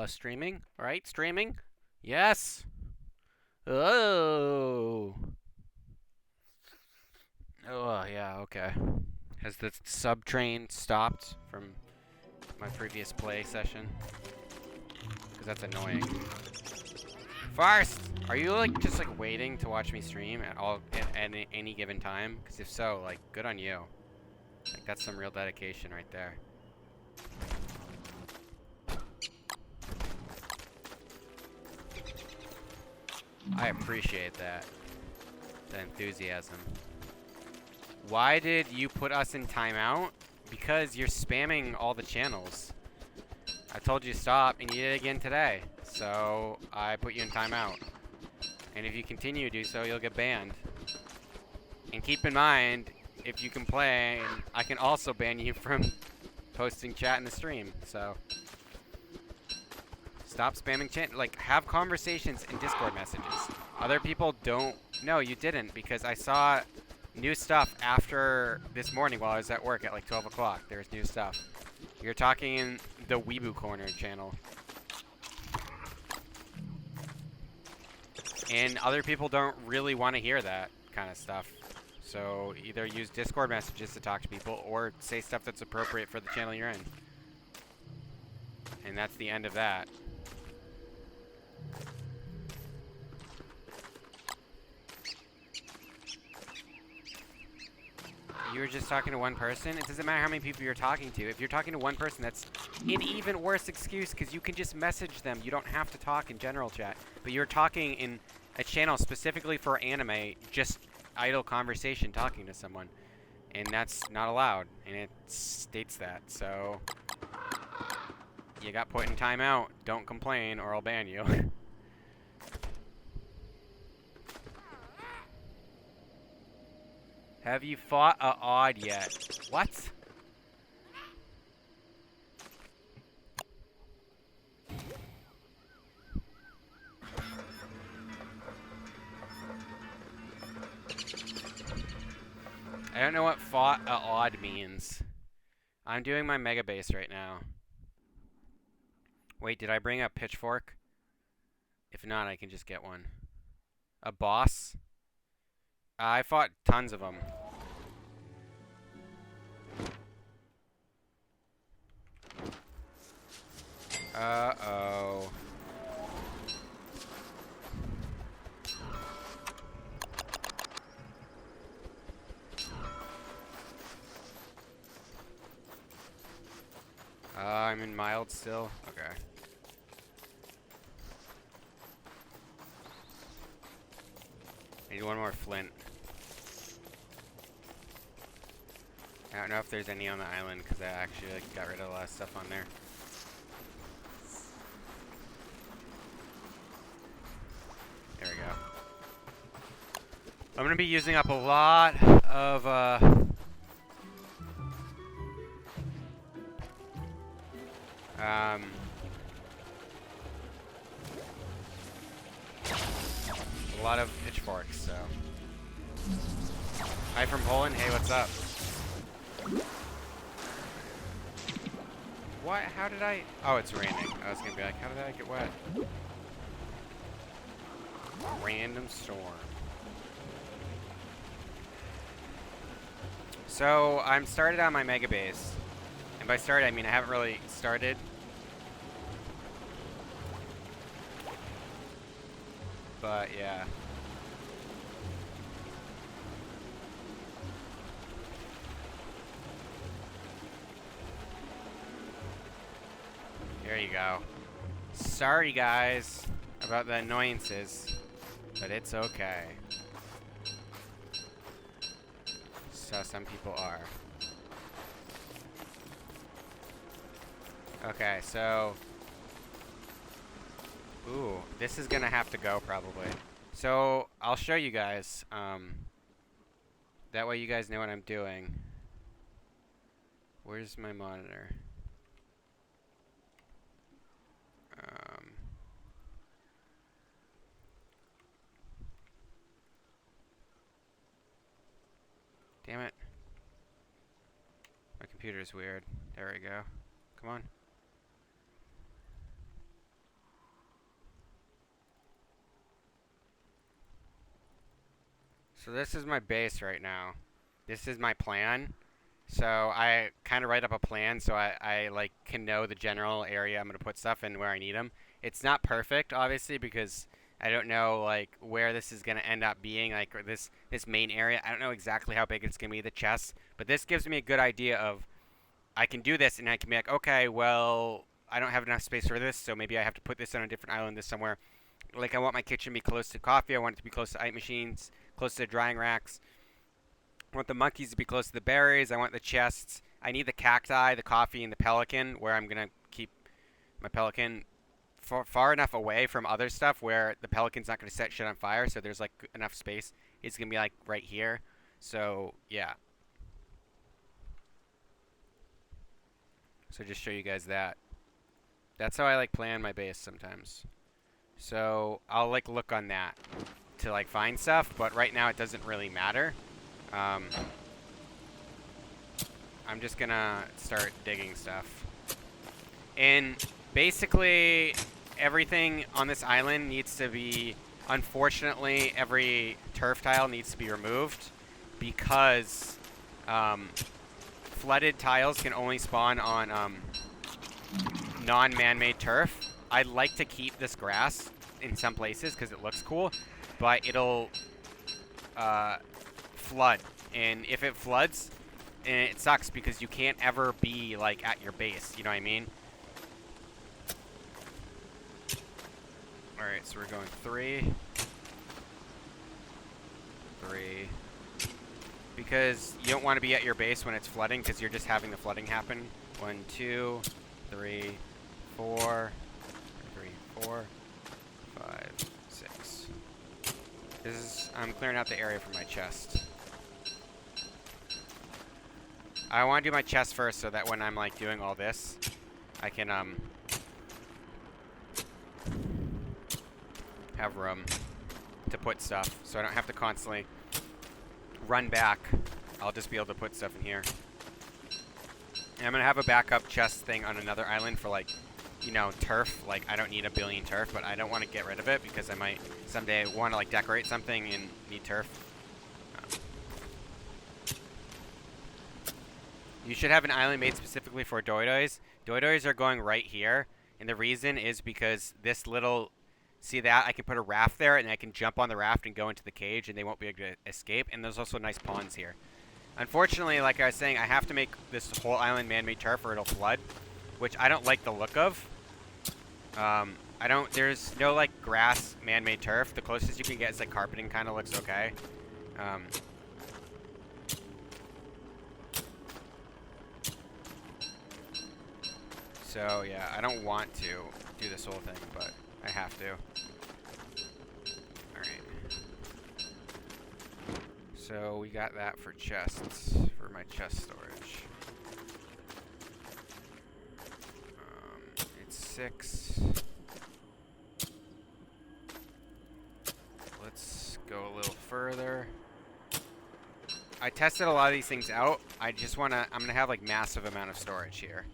Streaming? Right? Streaming? Yes! Oh! Oh, yeah, okay. Has the sub train stopped from my previous play session? Because that's annoying. First! Are you, like, just, like, waiting to watch me stream at any given time? Because if so, like, good on you. Like, that's some real dedication right there. I appreciate that. The enthusiasm. Why did you put us in timeout? Because you're spamming all the channels. I told you to stop, and you did it again today. So, I put you in timeout. And if you continue to do so, you'll get banned. And keep in mind, if you complain, I can also ban you from posting chat in the stream. So, stop spamming chat. Like, have conversations in Discord messages. Other people don't. No, you didn't, because I saw new stuff after this morning while I was at work at like 12 o'clock. There's new stuff. You're talking in the Weeboo Corner channel. And other people don't really want to hear that kind of stuff. So either use Discord messages to talk to people or say stuff that's appropriate for the channel you're in. And that's the end of that. You were just talking to one person? It doesn't matter how many people you're talking to. If you're talking to one person, that's an even worse excuse because you can just message them. You don't have to talk in general chat. But you're talking in a channel specifically for anime, just idle conversation talking to someone. And that's not allowed. And it states that. So you got put in timeout. Don't complain or I'll ban you. Have you fought a odd yet? What? I don't know what fought a odd means. I'm doing my Megabase right now. Wait, did I bring a pitchfork? If not, I can just get one. A boss? I fought tons of them. Uh-oh. I'm in mild still? Okay. I need one more flint. I don't know if there's any on the island because I actually got rid of a lot of stuff on there. There we go. I'm gonna be using up a lot of a lot of pitchforks, so. Hi from Poland. Hey, what's up? What? How did I? Oh, it's raining. I was gonna be like, how did I get wet? Random storm. So I'm started on my Megabase, and by started I mean I haven't really started. But yeah. There you go. Sorry guys about the annoyances, but it's okay. So some people are. Okay, so ooh, this is gonna have to go probably. So I'll show you guys. That way you guys know what I'm doing. Where's my monitor? Damn it. My computer's weird. There we go. Come on. So this is my base right now. This is my plan. So I kind of write up a plan so I like can know the general area I'm gonna put stuff and where I need them. It's not perfect, obviously, because I don't know like where this is gonna end up being, like or this main area. I don't know exactly how big it's gonna be, the chest, but this gives me a good idea of I can do this and I can be like, okay, well, I don't have enough space for this, so maybe I have to put this on a different island this somewhere. Like I want my kitchen to be close to coffee. I want it to be close to ice machines, close to drying racks. I want the monkeys to be close to the berries. I want the chests. I need the cacti, the coffee, and the pelican, where I'm going to keep my pelican far enough away from other stuff where the pelican's not going to set shit on fire, so there's like enough space. It's going to be like right here. So, yeah. So just show you guys that. That's how I like plan my base sometimes. So I'll like look on that to like find stuff, but right now it doesn't really matter. I'm just gonna start digging stuff. And basically everything on this island needs to be, unfortunately, every turf tile needs to be removed because flooded tiles can only spawn on non-man-made turf. I'd like to keep this grass in some places because it looks cool, but it'll flood. And if it floods, and it sucks because you can't ever be like at your base, you know what I mean? Alright, so we're going 3. Because you don't want to be at your base when it's flooding because you're just having the flooding happen. 1, 2, 3, 4, 4, 5, 6. This is, I'm clearing out the area for my chest. I want to do my chest first so that when I'm like doing all this, I can have room to put stuff, so I don't have to constantly run back. I'll just be able to put stuff in here. And I'm gonna have a backup chest thing on another island for like, you know, turf. Like I don't need a billion turf, but I don't want to get rid of it because I might someday want to like decorate something and need turf. You should have an island made specifically for doidois. Doidois are going right here, and the reason is because this little, see that? I can put a raft there, and I can jump on the raft and go into the cage, and they won't be able to escape. And there's also nice ponds here. Unfortunately, like I was saying, I have to make this whole island man-made turf or it'll flood, which I don't like the look of. There's no like grass man-made turf. The closest you can get is like carpeting, kind of looks okay. So yeah, I don't want to do this whole thing, but I have to. Alright. So we got that for chests, for my chest storage. It's 6. Let's go a little further. I tested a lot of these things out. I'm gonna have like massive amount of storage here.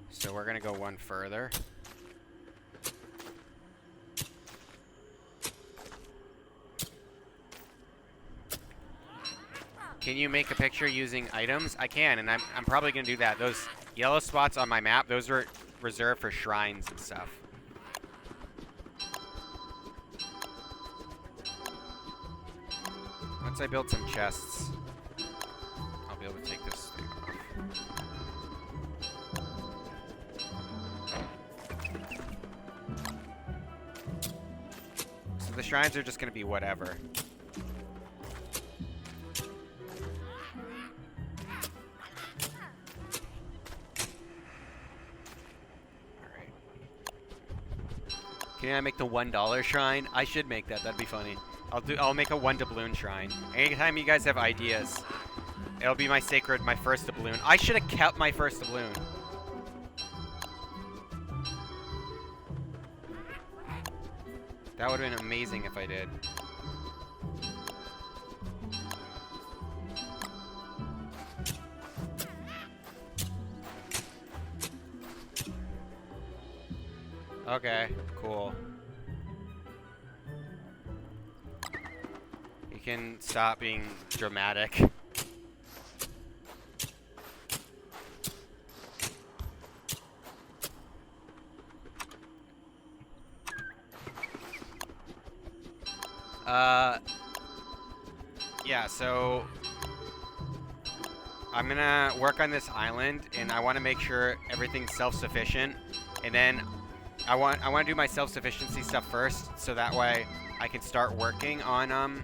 So we're gonna go one further. Can you make a picture using items? I can, and I'm probably gonna do that. Those yellow spots on my map, those are reserved for shrines and stuff. Once I build some chests, I'll be able to take this thing off. So the shrines are just gonna be whatever. Can I make the $1 shrine? I should make that. That'd be funny. I'll make a 1 doubloon shrine. Anytime you guys have ideas, it'll be my first doubloon. I should have kept my first doubloon. That would have been amazing if I did. Okay, cool. can stop being dramatic. Yeah, so I'm gonna work on this island, and I want to make sure everything's self-sufficient, and then I want to do my self-sufficiency stuff first, so that way I can start working on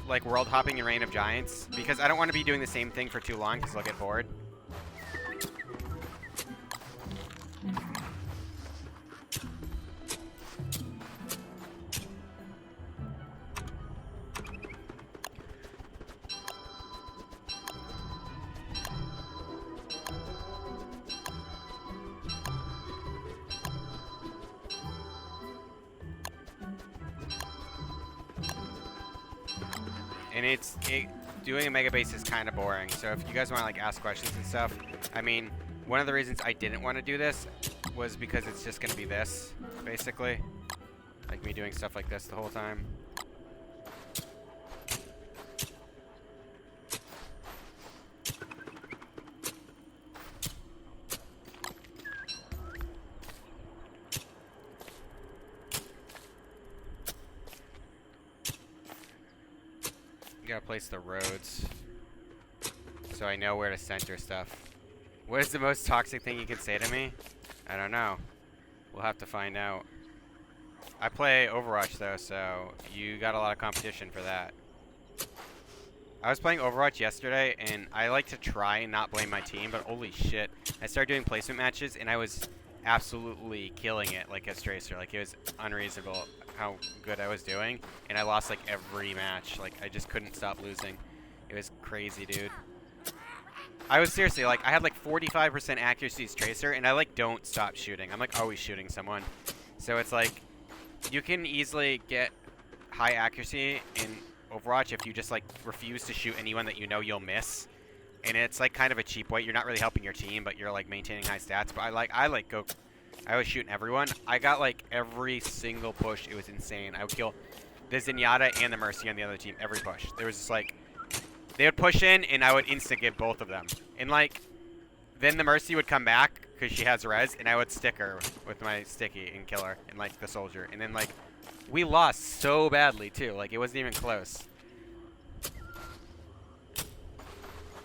like world hopping and Reign of Giants, because I don't want to be doing the same thing for too long, because I'll get bored. And doing a Megabase is kind of boring. So if you guys want to like ask questions and stuff, I mean, one of the reasons I didn't want to do this was because it's just going to be this, basically. Like me doing stuff like this the whole time. Gotta place the roads so I know where to center stuff. What is the most toxic thing you can say to me? I don't know. We'll have to find out. I play Overwatch though, so you got a lot of competition for that. I was playing Overwatch yesterday, and I like to try and not blame my team, but holy shit. I started doing placement matches, and I was absolutely killing it like as Tracer. Like, it was unreasonable how good I was doing, and I lost like every match. Like, I just couldn't stop losing. It was crazy, dude. I was seriously like, I had like 45% accuracy as Tracer, and I like don't stop shooting. I'm like always shooting someone. So it's like, you can easily get high accuracy in Overwatch if you just like refuse to shoot anyone that you know you'll miss. And it's like kind of a cheap way. You're not really helping your team, but you're like maintaining high stats. But I was shooting everyone. I got like every single push. It was insane. I would kill the Zenyatta and the Mercy on the other team every push. There was just like, they would push in and I would insta get both of them. And like, then the Mercy would come back because she has res, and I would stick her with my sticky and kill her, and like the soldier. And then like, we lost so badly too. Like, it wasn't even close.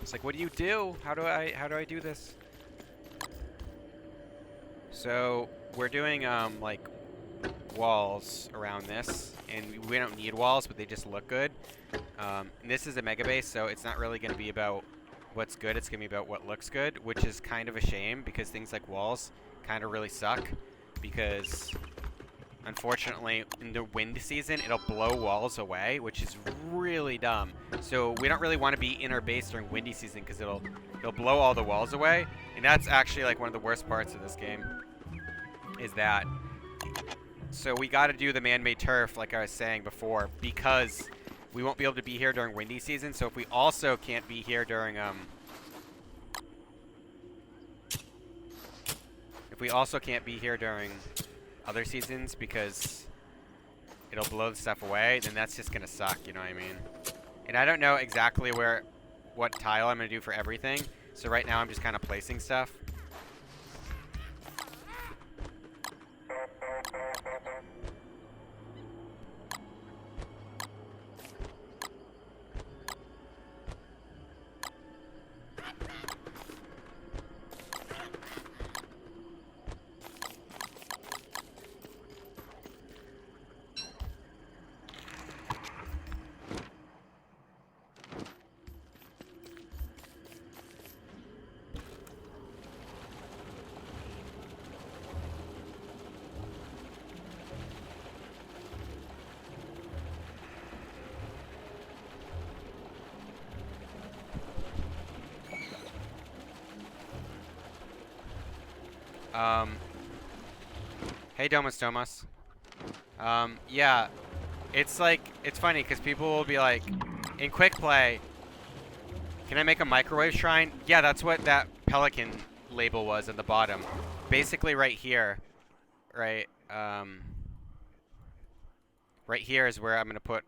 It's like, what do you do? How do I do this? So we're doing like walls around this, and we don't need walls, but they just look good. And this is a Megabase, so it's not really going to be about what's good. It's going to be about what looks good, which is kind of a shame because things like walls kind of really suck. Because unfortunately, in the wind season, it'll blow walls away, which is really dumb. So we don't really want to be in our base during windy season because it'll blow all the walls away. And that's actually like one of the worst parts of this game, is that. So we got to do the man-made turf, like I was saying before, because we won't be able to be here during windy season. So if we also can't be here during other seasons because it'll blow the stuff away, then that's just gonna suck, you know what I mean? And I don't know exactly what tile I'm gonna do for everything, so right now I'm just kind of placing stuff. Hey, Domus. Yeah, it's like, it's funny because people will be like, in quick play, can I make a microwave shrine? Yeah, that's what that pelican label was at the bottom. Basically right here, right? right here is where I'm going to put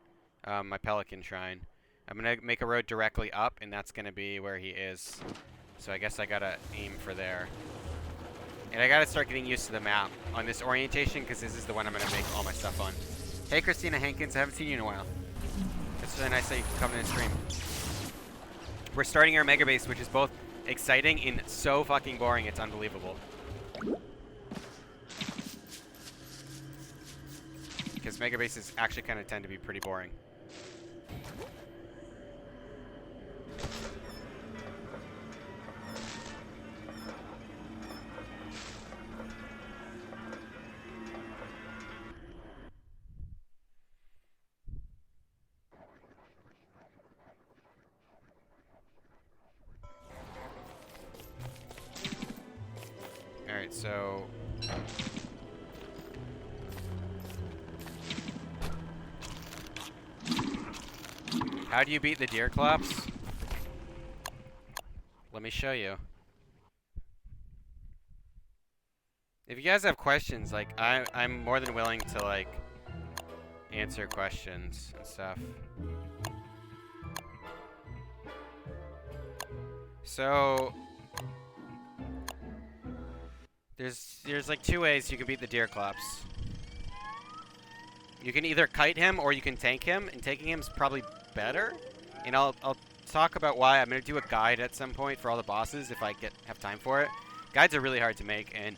my pelican shrine. I'm going to make a road directly up, and that's going to be where he is. So I guess I got to aim for there. And I got to start getting used to the map on this orientation, because this is the one I'm going to make all my stuff on. Hey, Christina Hankins. I haven't seen you in a while. It's really nice that you can come in and stream. We're starting our Megabase, which is both exciting and so fucking boring, it's unbelievable. Because Megabases actually kind of tend to be pretty boring. Alright, so... how do you beat the deer clops? Let me show you. If you guys have questions, like, I'm more than willing to, like, answer questions and stuff. So... There's like two ways you can beat the deer clops. You can either kite him or you can tank him, and tanking him is probably better. And I'll talk about why. I'm gonna do a guide at some point for all the bosses if I have time for it. Guides are really hard to make, and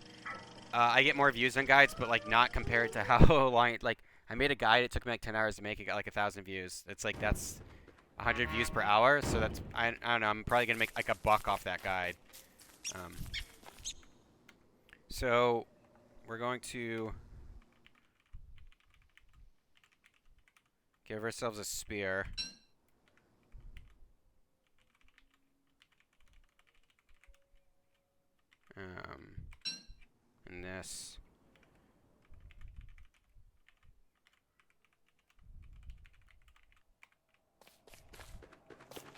I get more views on guides, but like not compared to how long. Like I made a guide, it took me like 10 hours to make it, got like 1,000 views. It's like that's 100 views per hour, so that's I don't know. I'm probably gonna make like $1 off that guide. So we're going to give ourselves a spear. And this.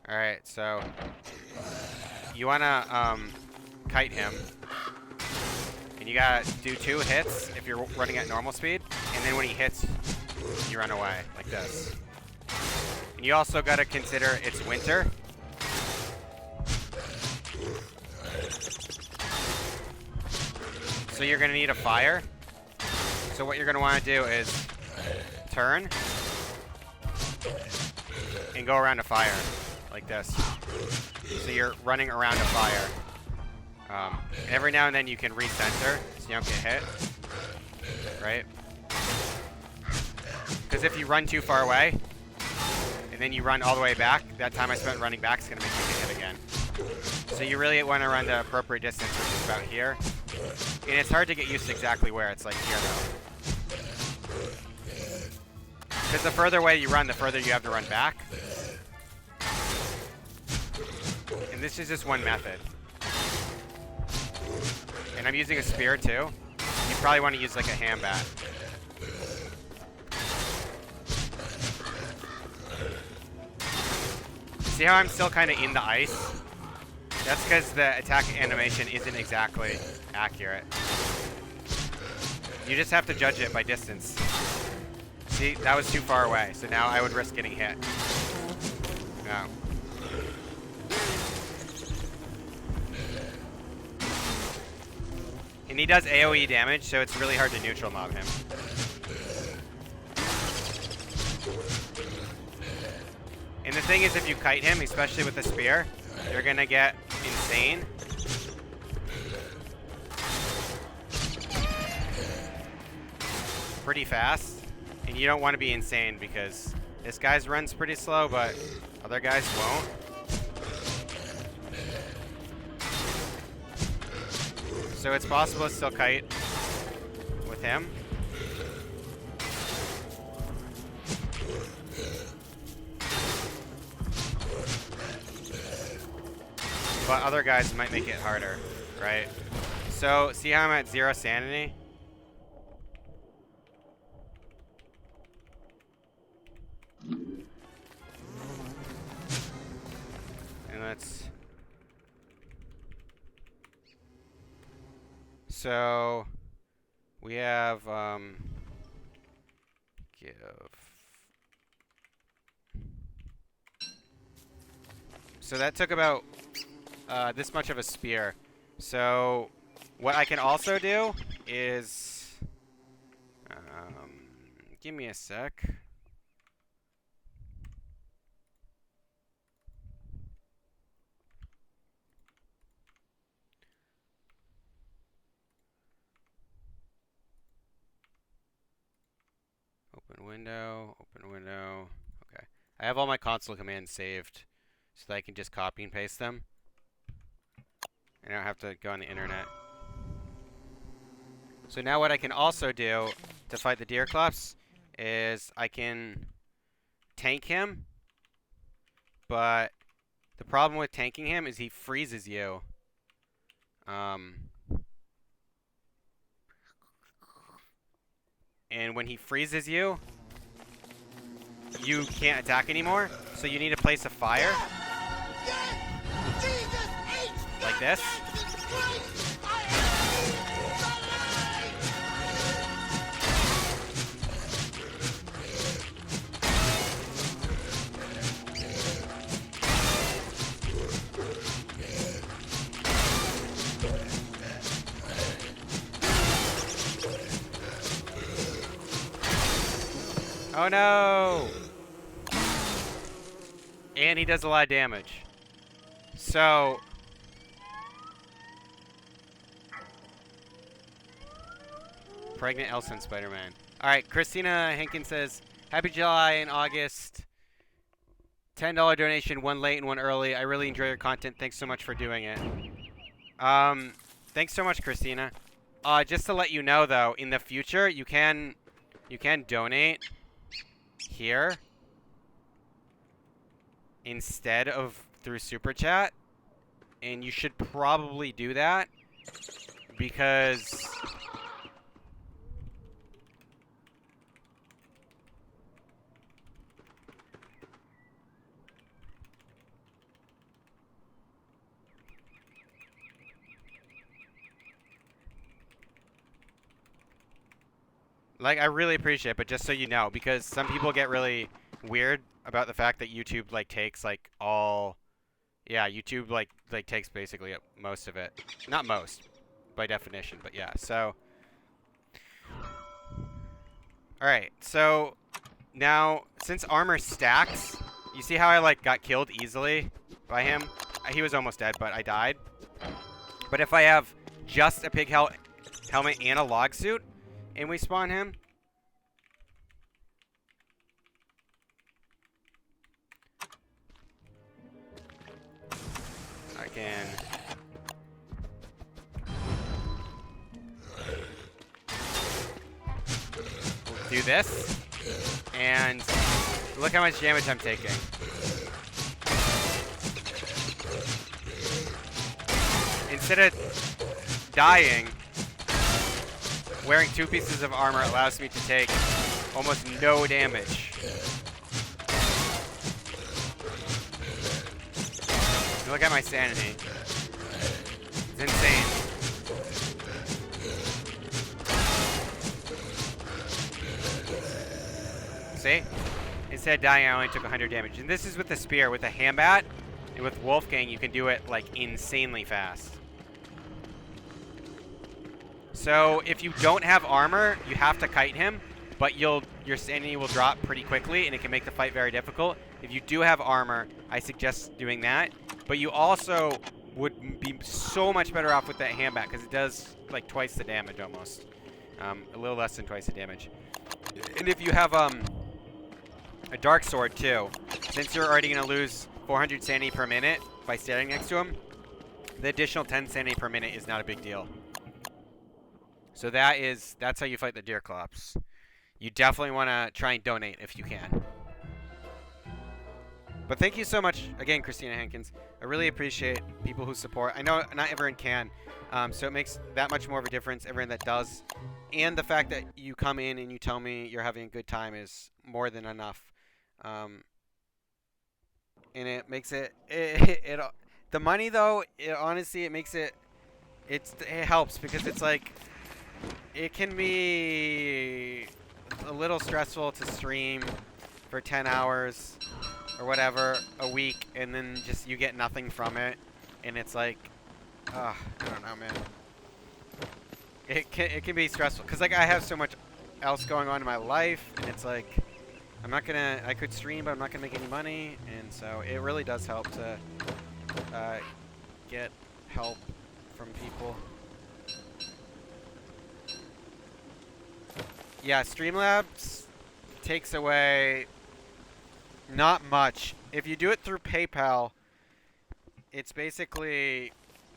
Alright, so you wanna kite him. And you gotta do 2 hits if you're running at normal speed, and then when he hits, you run away, like this. And you also gotta consider it's winter. So you're gonna need a fire. So what you're gonna wanna do is turn and go around a fire, like this. So you're running around a fire. Every now and then you can recenter, so you don't get hit, right? Because if you run too far away, and then you run all the way back, that time I spent running back is going to make you get hit again. So you really want to run the appropriate distance, which is about here. And it's hard to get used to exactly where, it's like here though. Because the further away you run, the further you have to run back. And this is just one method. And I'm using a spear too. You probably want to use like a hand bat. See how I'm still kind of in the ice? That's because the attack animation isn't exactly accurate. You just have to judge it by distance. See, that was too far away, so now I would risk getting hit. No. And he does AoE damage, so it's really hard to neutral mob him. And the thing is, if you kite him, especially with the spear, you're gonna get insane. Pretty fast. And you don't want to be insane because this guy's runs pretty slow, but other guys won't. So it's possible to still kite with him. But other guys might make it harder, right? So see how I'm at 0 sanity? And let's... So we have give. So that took about this much of a spear. So what I can also do is, give me a sec. Open window, open window. Okay. I have all my console commands saved so that I can just copy and paste them. And I don't have to go on the internet. So now what I can also do to fight the Deerclops is I can tank him, but the problem with tanking him is he freezes you. And when he freezes you, you can't attack anymore. So you need to place a fire. Like this. Oh no! And he does a lot of damage. So pregnant Elsa and Spider-Man. Alright, Christina Hankins says, Happy July in August. $10 donation, one late and one early. I really enjoy your content. Thanks so much for doing it. Thanks so much, Christina. Just to let you know though, in the future you can donate here instead of through Super Chat. And you should probably do that because like, I really appreciate it, but just so you know, because some people get really weird about the fact that YouTube, like, takes, like, all... Yeah, YouTube, like takes basically most of it. Not most, by definition, but yeah, so... Alright, so... Now, since armor stacks, you see how I, like, got killed easily by him? He was almost dead, but I died. But if I have just a pig helmet and a log suit, and we spawn him, I can do this, and look how much damage I'm taking. Instead of dying, wearing 2 pieces of armor allows me to take almost no damage. Look at my sanity. It's insane. See? Instead of dying, I only took 100 damage. And this is with the spear. With the Hambat and with Wolfgang, you can do it, like, insanely fast. So if you don't have armor, you have to kite him, but your sanity will drop pretty quickly, and it can make the fight very difficult. If you do have armor, I suggest doing that. But you also would be so much better off with that Hambat, because it does like twice the damage almost. A little less than twice the damage. And if you have a Dark Sword too, since you're already going to lose 400 sanity per minute by standing next to him, the additional 10 sanity per minute is not a big deal. So that's how you fight the Deerclops. You definitely want to try and donate if you can. But thank you so much again, Christina Hankins. I really appreciate people who support. I know not everyone can, so it makes that much more of a difference, everyone that does. And the fact that you come in and you tell me you're having a good time is more than enough. And it makes it the money though, honestly, it makes it helps, because it's like, it can be a little stressful to stream for 10 hours or whatever a week, and then just you get nothing from it, and it's like, I don't know, man. It can be stressful because like I have so much else going on in my life, and it's like I could stream, but I'm not gonna make any money, and so it really does help to get help from people. Yeah, Streamlabs takes away not much. If you do it through PayPal, it's basically,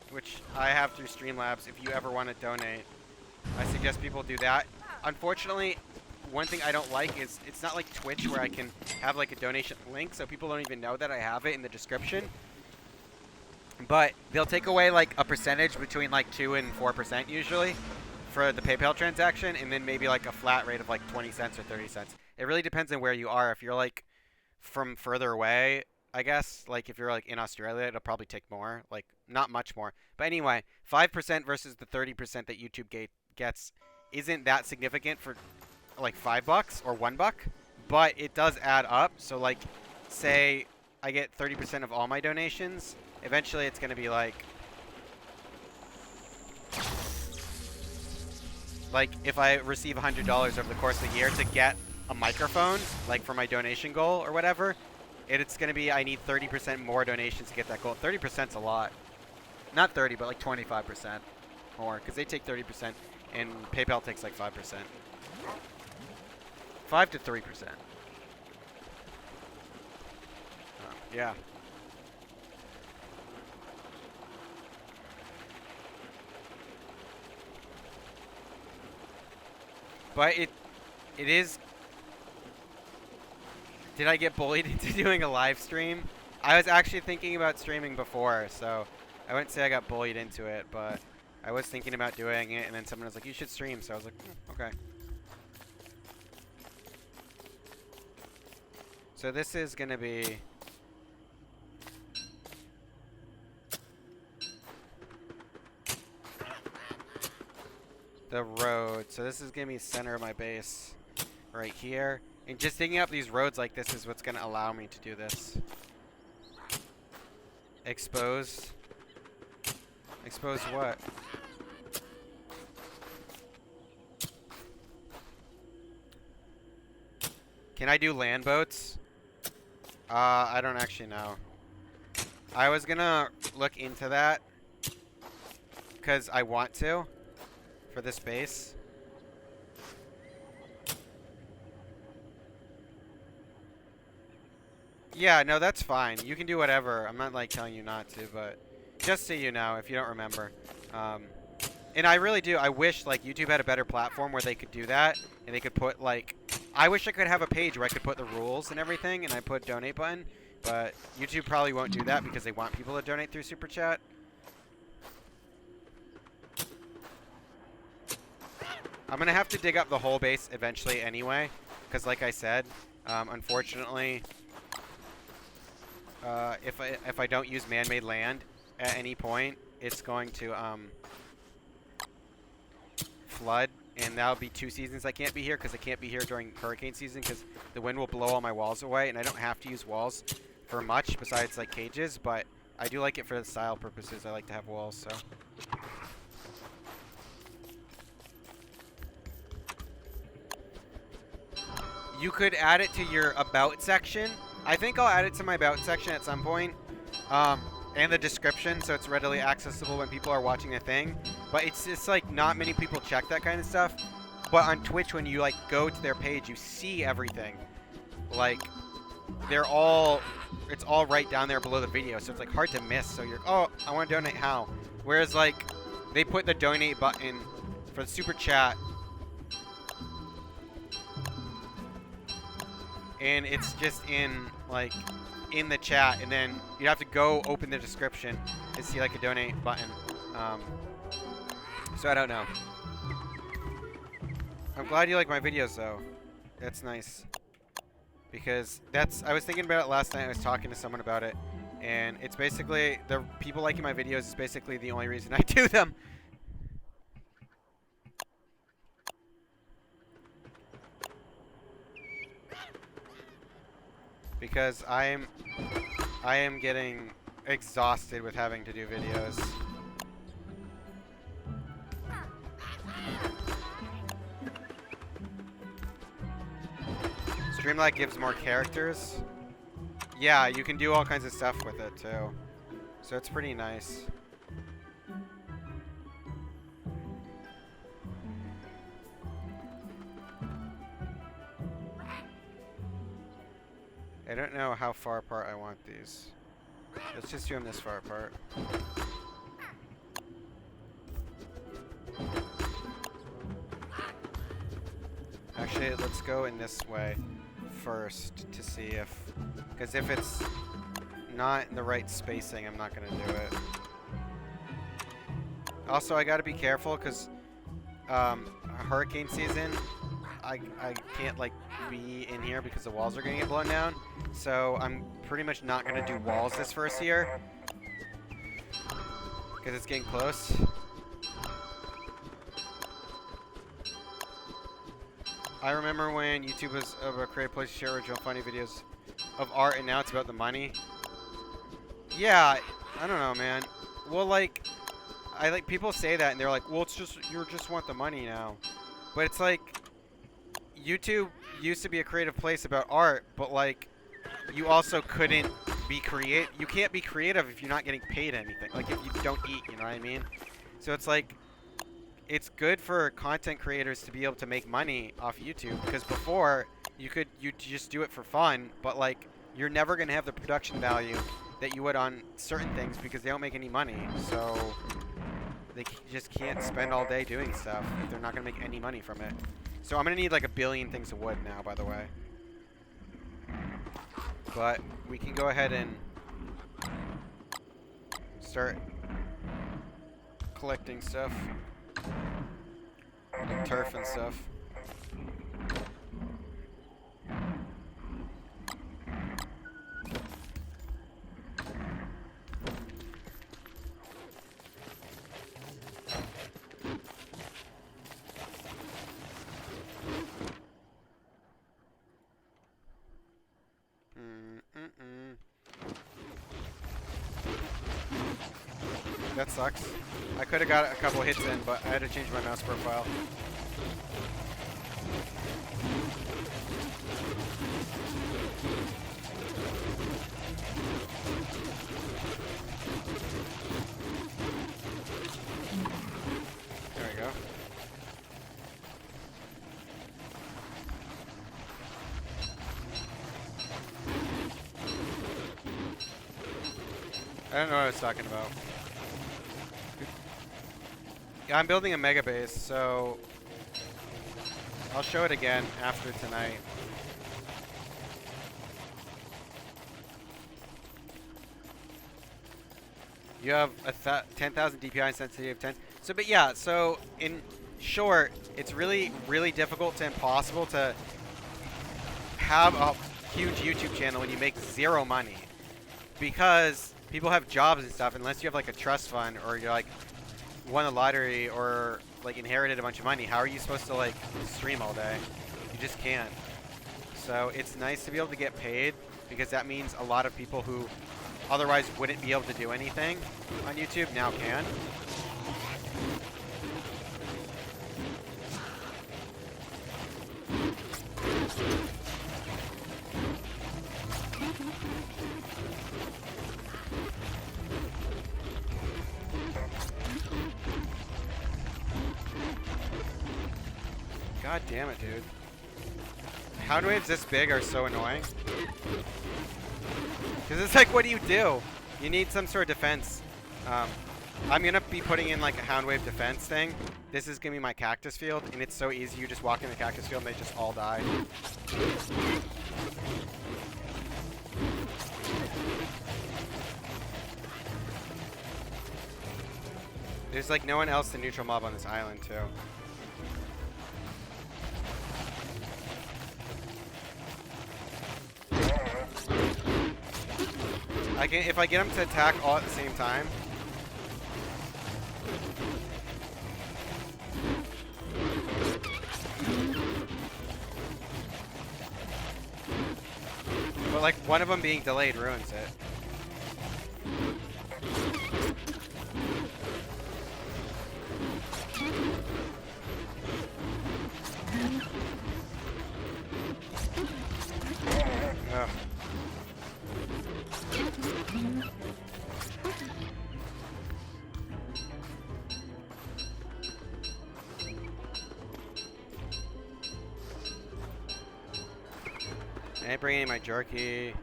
which I have through Streamlabs, if you ever want to donate, I suggest people do that. Unfortunately, one thing I don't like is it's not like Twitch where I can have like a donation link, so people don't even know that I have it in the description. But they'll take away like a percentage between like 2 and 4% usually for the PayPal transaction, and then maybe like a flat rate of like 20 cents or 30 cents. It really depends on where you are. If you're like from further away, I guess, like if you're like in Australia, it'll probably take more, like not much more. But anyway, 5% versus the 30% that YouTube gets isn't that significant for like $5 or $1, but it does add up. So like, say I get 30% of all my donations, eventually it's going to be like if I receive $100 over the course of the year to get a microphone, like for my donation goal or whatever, it's going to be, I need 30% more donations to get that goal. 30%'s a lot. Not 30, but like 25% more, because they take 30% and PayPal takes like 5%. 5 to 3%. Yeah. But it is. Did I get bullied into doing a live stream? I was actually thinking about streaming before, so I wouldn't say I got bullied into it, but I was thinking about doing it, and then someone was like, "You should stream," so I was like, "Okay." So this is gonna be the road. So this is gonna be the center of my base right here. And just digging up these roads like this is what's gonna allow me to do this. Expose. Expose what? Can I do land boats? I don't actually know. I was gonna look into that because I want to for this base. Yeah, no, that's fine. You can do whatever. I'm not like telling you not to, but just so you know, if you don't remember. And I really do. I wish like YouTube had a better platform where they could do that, and they could put like, I wish I could have a page where I could put the rules and everything, and I put donate button. But YouTube probably won't do that because they want people to donate through Super Chat. I'm gonna have to dig up the whole base eventually anyway, because like I said, unfortunately, if I don't use man-made land at any point, it's going to flood, and that'll be 2 seasons I can't be here because I can't be here during hurricane season because the wind will blow all my walls away, and I don't have to use walls for much besides like cages, but I do like it for the style purposes. I like to have walls, so. You could add it to your about section. I think I'll add it to my about section at some point. And the description, so it's readily accessible when people are watching the thing. But it's just like not many people check that kind of stuff. But on Twitch, when you like go to their page, you see everything. Like, it's all right down there below the video, so it's like hard to miss. So you're, oh, I want to donate, how? Whereas like, they put the donate button for the super chat, and it's just in like in the chat, and then you have to go open the description and see like a donate button. So I don't know. I'm glad you like my videos though. That's nice. Because I was thinking about it last night. I was talking to someone about it, and it's basically the people liking my videos is basically the only reason I do them. because I am getting exhausted with having to do videos. Streamlight gives more characters. Yeah, you can do all kinds of stuff with it too. So it's pretty nice. I don't know how far apart I want these. Let's just do them this far apart. Actually, let's go in this way first to see if... Because if it's not in the right spacing, I'm not going to do it. Also, I got to be careful because hurricane season, I can't like be in here because the walls are going to get blown down. So I'm pretty much not going to do walls this first year because it's getting close. I remember when YouTube was a great place to share original funny videos of art, and now it's about the money. Yeah, I don't know, man. Well, like, people say that, and they're like, well, it's just, you just want the money now. But it's like, YouTube used to be a creative place about art, but like, you also couldn't be you can't be creative if you're not getting paid anything. Like, if you don't eat, you know what I mean? So it's like, it's good for content creators to be able to make money off YouTube, because before you just do it for fun, but like you're never going to have the production value that you would on certain things because they don't make any money. So they just can't spend all day doing stuff if they're not going to make any money from it. So I'm going to need like 1 billion things of wood now, by the way. But we can go ahead and start collecting stuff. Like turf and stuff. That sucks. I could have got a couple hits in, but I had to change my mouse profile. There we go. I don't know what I was talking about. Yeah, I'm building a Megabase, so I'll show it again after tonight. You have a 10,000 DPI and sensitivity of 10. So, but yeah, so in short, it's really, really difficult to impossible to have a huge YouTube channel when you make zero money, because people have jobs and stuff. Unless you have like a trust fund or you're like won a lottery or like inherited a bunch of money, how are you supposed to like stream all day? You just can't. So it's nice to be able to get paid, because that means a lot of people who otherwise wouldn't be able to do anything on YouTube now can. God damn it, dude. Hound waves this big are so annoying. Because it's like, what do? You need some sort of defense. I'm going to be putting in like a hound wave defense thing. This is going to be my cactus field, and it's so easy. You just walk in the cactus field and they just all die. There's like no one else to neutral mob on this island too. If I get them to attack all at the same time. But like one of them being delayed ruins it. Ugh. I ain't bringing my jerky.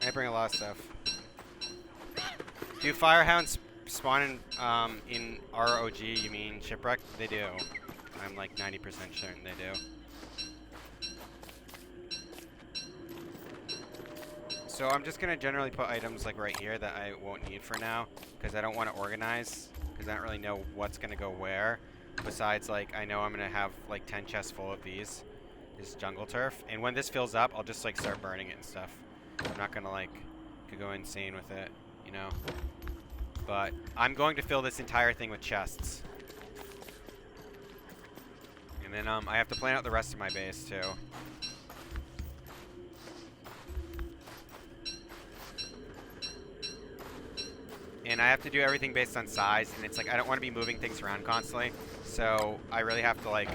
I ain't bringing a lot of stuff. Do firehounds spawn in RoG? You mean Shipwrecked? They do. I'm like 90% certain they do. So I'm just gonna generally put items like right here that I won't need for now, because I don't want to organize, because I don't really know what's gonna go where. Besides, like, I know I'm gonna have like 10 chests full of this jungle turf, and when this fills up, I'll just like start burning it and stuff. I'm not gonna like go insane with it, you know. But I'm going to fill this entire thing with chests, and then I have to plan out the rest of my base too. And I have to do everything based on size, and it's like I don't want to be moving things around constantly, so I really have to like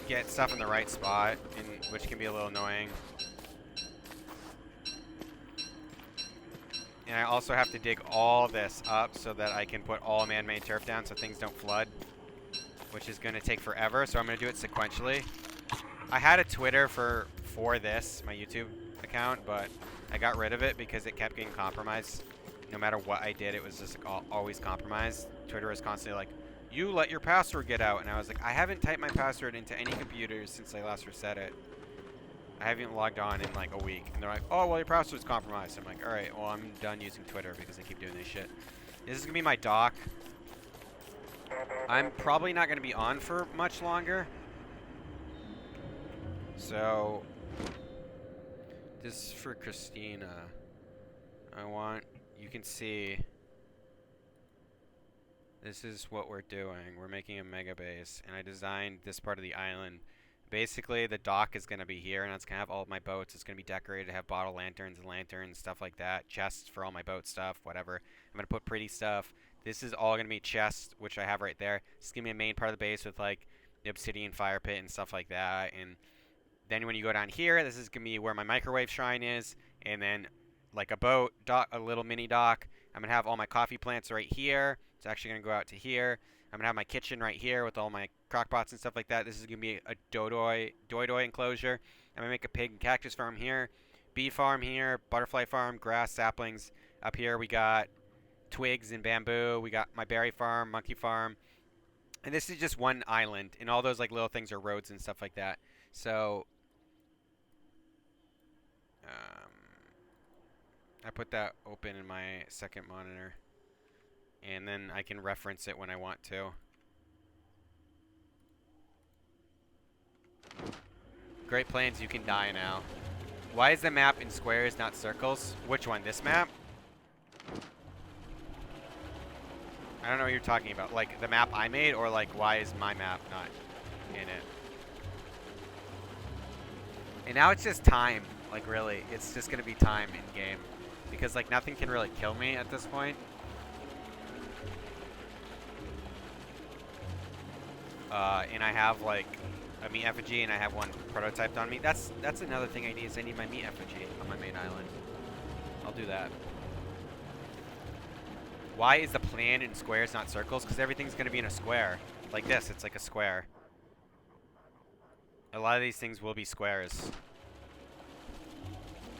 get stuff in the right spot, which can be a little annoying. And I also have to dig all this up so that I can put all man-made turf down so things don't flood, which is going to take forever, so I'm going to do it sequentially. I had a Twitter for this, my YouTube account, but I got rid of it because it kept getting compromised. No matter what I did, it was just like always compromised. Twitter was constantly like, you let your password get out. And I was like, I haven't typed my password into any computers since I last reset it. I haven't logged on in like a week. And they're like, oh, well, your password's compromised. I'm like, all right, well, I'm done using Twitter because I keep doing this shit. This is going to be my dock. I'm probably not going to be on for much longer. So this is for Christina. You can see, this is what we're doing. We're making a Megabase, and I designed this part of the island. Basically, the dock is going to be here, and it's going to have all of my boats. It's going to be decorated, have bottle lanterns and lanterns, stuff like that. Chests for all my boat stuff, whatever. I'm going to put pretty stuff. This is all going to be chests, which I have right there. This is going to be a main part of the base with, like, the obsidian fire pit and stuff like that. And then when you go down here, this is going to be where my microwave shrine is. And then, like a boat, a little mini dock. I'm going to have all my coffee plants right here. It's actually going to go out to here. I'm going to have my kitchen right here with all my crock pots and stuff like that. This is going to be a doidoi enclosure. I'm going to make a pig and cactus farm here. Bee farm here. Butterfly farm. Grass, saplings. Up here we got twigs and bamboo. We got my berry farm, monkey farm. And this is just one island. And all those like little things are roads and stuff like that. So I put that open in my second monitor. And then I can reference it when I want to. Great Plains, you can die now. Why is the map in squares, not circles? Which one? This map? I don't know what you're talking about. Like the map I made, or like why is my map not in it? And now it's just time. Like really, it's just gonna be time in game. Because like nothing can really kill me at this point. And I have like a meat effigy, and I have one prototyped on me. That's another thing I need, is I need my meat effigy on my main island. I'll do that. Why is the plan in squares, not circles? Because everything's going to be in a square. Like this, it's like a square. A lot of these things will be squares.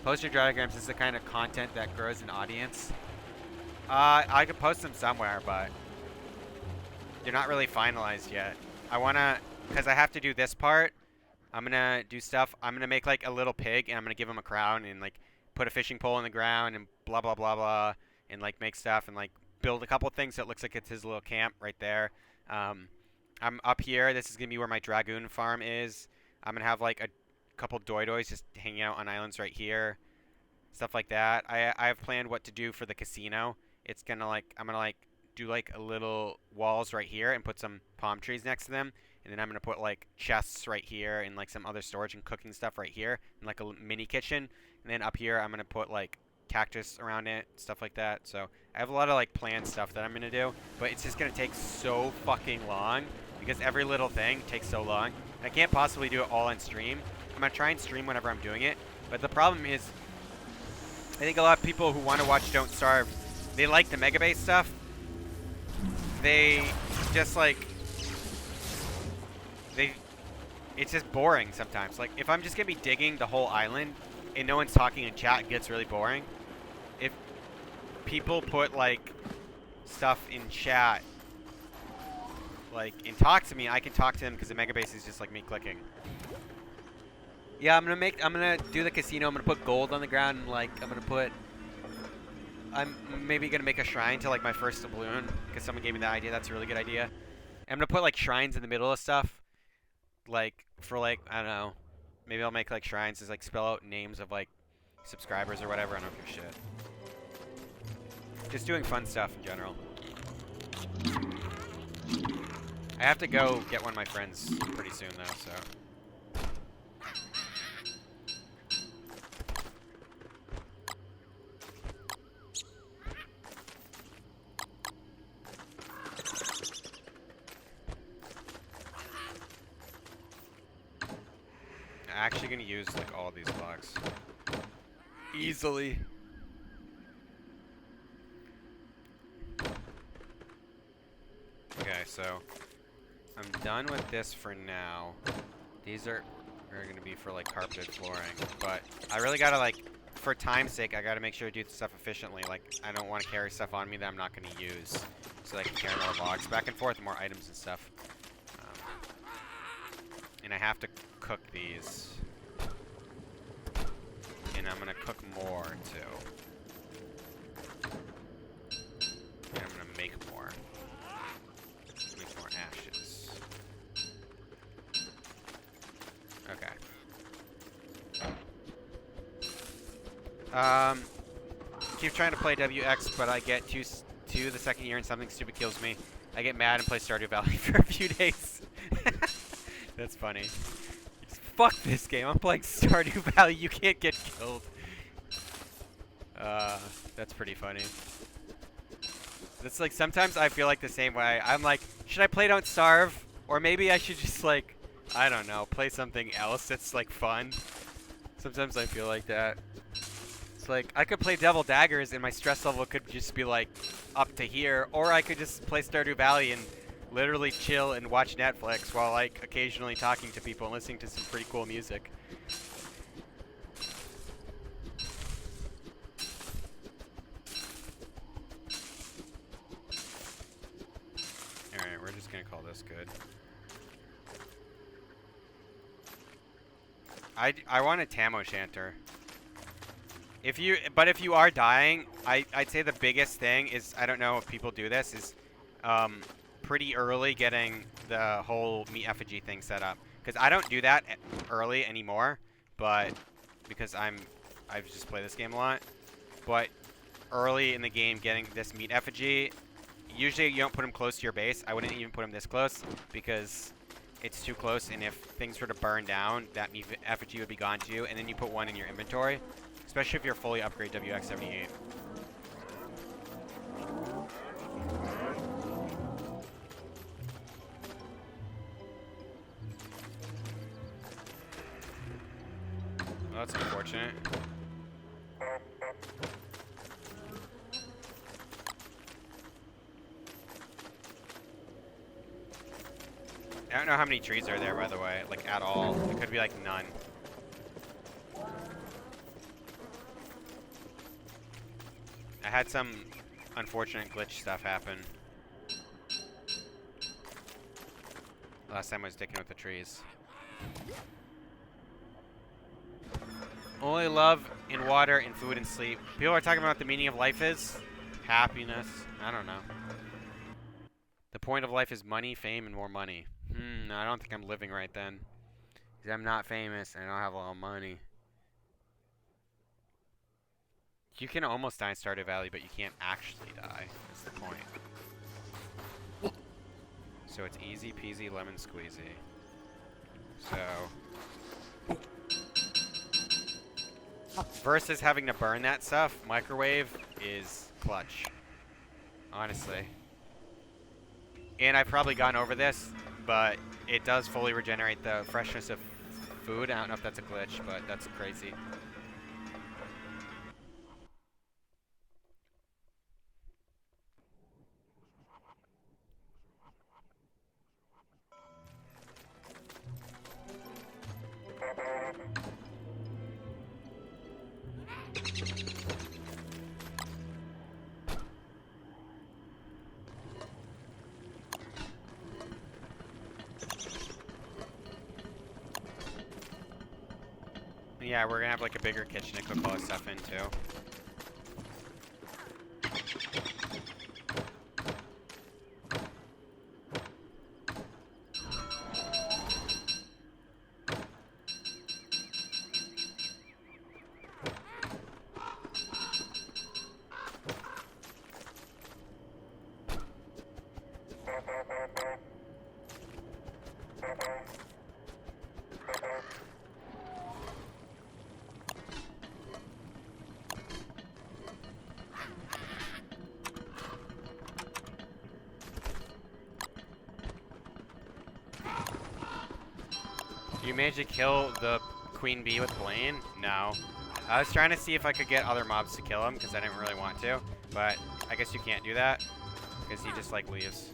Post your diagrams. This is the kind of content that grows an audience. I could post them somewhere, but they're not really finalized yet. I want to, because I have to do this part. I'm going to do stuff. I'm going to make like a little pig, and I'm going to give him a crown, and like put a fishing pole in the ground, and blah, blah, blah, blah, and like make stuff, and like build a couple things so it looks like it's his little camp right there. I'm up here. This is going to be where my dragoon farm is. I'm going to have like a couple doidois just hanging out on islands right here. Stuff like that. I have planned what to do for the casino. It's going to like, I'm going to like do like a little walls right here and put some palm trees next to them. And And then I'm gonna put like chests right here and like some other storage and cooking stuff right here, and like a mini kitchen. And then up here I'm gonna put like cactus around it, stuff like that. So I have a lot of like planned stuff that I'm gonna do, but it's just gonna take so fucking long because every little thing takes so long. And I can't possibly do it all on stream. I'm gonna try and stream whenever I'm doing it, but the problem is, I think a lot of people who want to watch Don't Starve, they like the Megabase stuff. They just like, it's just boring sometimes. Like, if I'm just gonna be digging the whole island and no one's talking in chat, it gets really boring. If people put like stuff in chat, like, and talk to me, I can talk to them because the Megabase is just like me clicking. Yeah, I'm gonna do the casino. I'm gonna put gold on the ground, and like, I'm maybe gonna make a shrine to like my first doubloon because someone gave me that idea. That's a really good idea. I'm gonna put like shrines in the middle of stuff, like for like, I don't know, maybe I'll make like shrines as like spell out names of like subscribers or whatever. I don't give a shit. Just doing fun stuff in general. I have to go get one of my friends pretty soon though, so. I'm actually gonna use like all these blocks easily. Okay, so I'm done with this for now. These are gonna be for like carpeted flooring, but I really gotta like, for time's sake, I gotta make sure to do stuff efficiently. Like, I don't want to carry stuff on me that I'm not gonna use, so I can carry more logs back and forth, more items and stuff. And I have to cook these. And I'm gonna cook more too. And I'm gonna make more. Make more ashes. Okay. Keep trying to play WX, but I get two the second year and something stupid kills me. I get mad and play Stardew Valley for a few days. That's funny. Fuck this game. I'm playing Stardew Valley. You can't get killed. That's pretty funny. It's like sometimes I feel like the same way. I'm like, should I play Don't Starve? Or maybe I should just like, I don't know, play something else that's like fun. Sometimes I feel like that. It's like, I could play Devil Daggers and my stress level could just be like up to here. Or I could just play Stardew Valley and literally chill and watch Netflix while like occasionally talking to people and listening to some pretty cool music. Alright, we're just gonna call this good. I want a Tam O'Shanter. If you are dying, I'd say the biggest thing is, I don't know if people do this, is pretty early getting the whole meat effigy thing set up, because I don't do that early anymore, but because I've just played this game a lot. But early in the game, getting this meat effigy, usually you don't put them close to your base. I wouldn't even put them this close because it's too close, and if things were to burn down, that meat effigy would be gone to you, and then you put one in your inventory, especially if you're fully upgrade WX78. Well, that's unfortunate. I don't know how many trees are there, by the way, like at all. It could be like none. I had some unfortunate glitch stuff happen last time I was dicking with the trees. Only love in water and food and sleep. People are talking about what the meaning of life is. Happiness. I don't know. The point of life is money, fame, and more money. No, I don't think I'm living right then. Because I'm not famous and I don't have a lot of money. You can almost die in Stardew Valley, but you can't actually die. That's the point. So it's easy peasy lemon squeezy. So versus having to burn that stuff, microwave is clutch. Honestly. And I've probably gone over this, but it does fully regenerate the freshness of food. I don't know if that's a glitch, but that's crazy. Yeah, we're gonna have like a bigger kitchen to cook all this stuff in too. You managed to kill the queen bee with Blaine? No. I was trying to see if I could get other mobs to kill him because I didn't really want to, but I guess you can't do that because he just like leaves.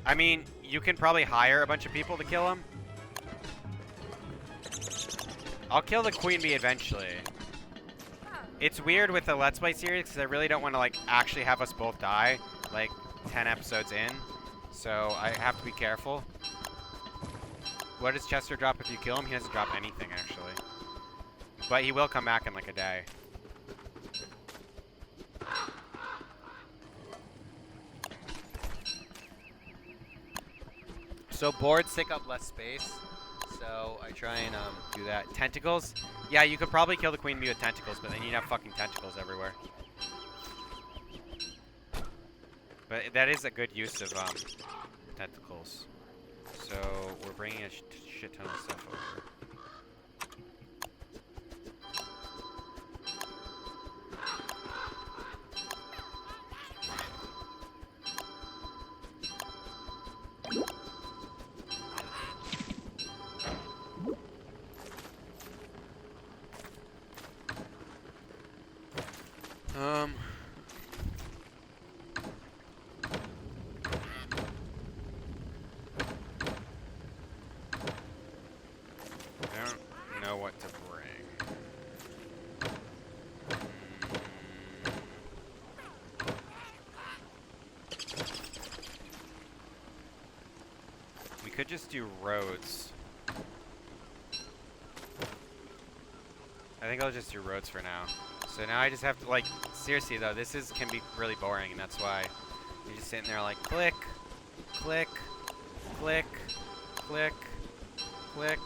I mean, you can probably hire a bunch of people to kill him. I'll kill the queen bee eventually. It's weird with the Let's Play series because I really don't want to like actually have us both die like 10 episodes in, so I have to be careful. What does Chester drop if you kill him? He doesn't drop anything, actually. But he will come back in like a day. So boards take up less space. So I try and do that. Tentacles? Yeah, you could probably kill the queen bee with tentacles, but then you'd have fucking tentacles everywhere. But that is a good use of tentacles. So we're bringing a shit ton of stuff over. I don't know what to bring. We could just do roads. I think I'll just do roads for now. So now I just have to, like, seriously though, this can be really boring, and that's why you're just sitting there like, click, click, click, click, click.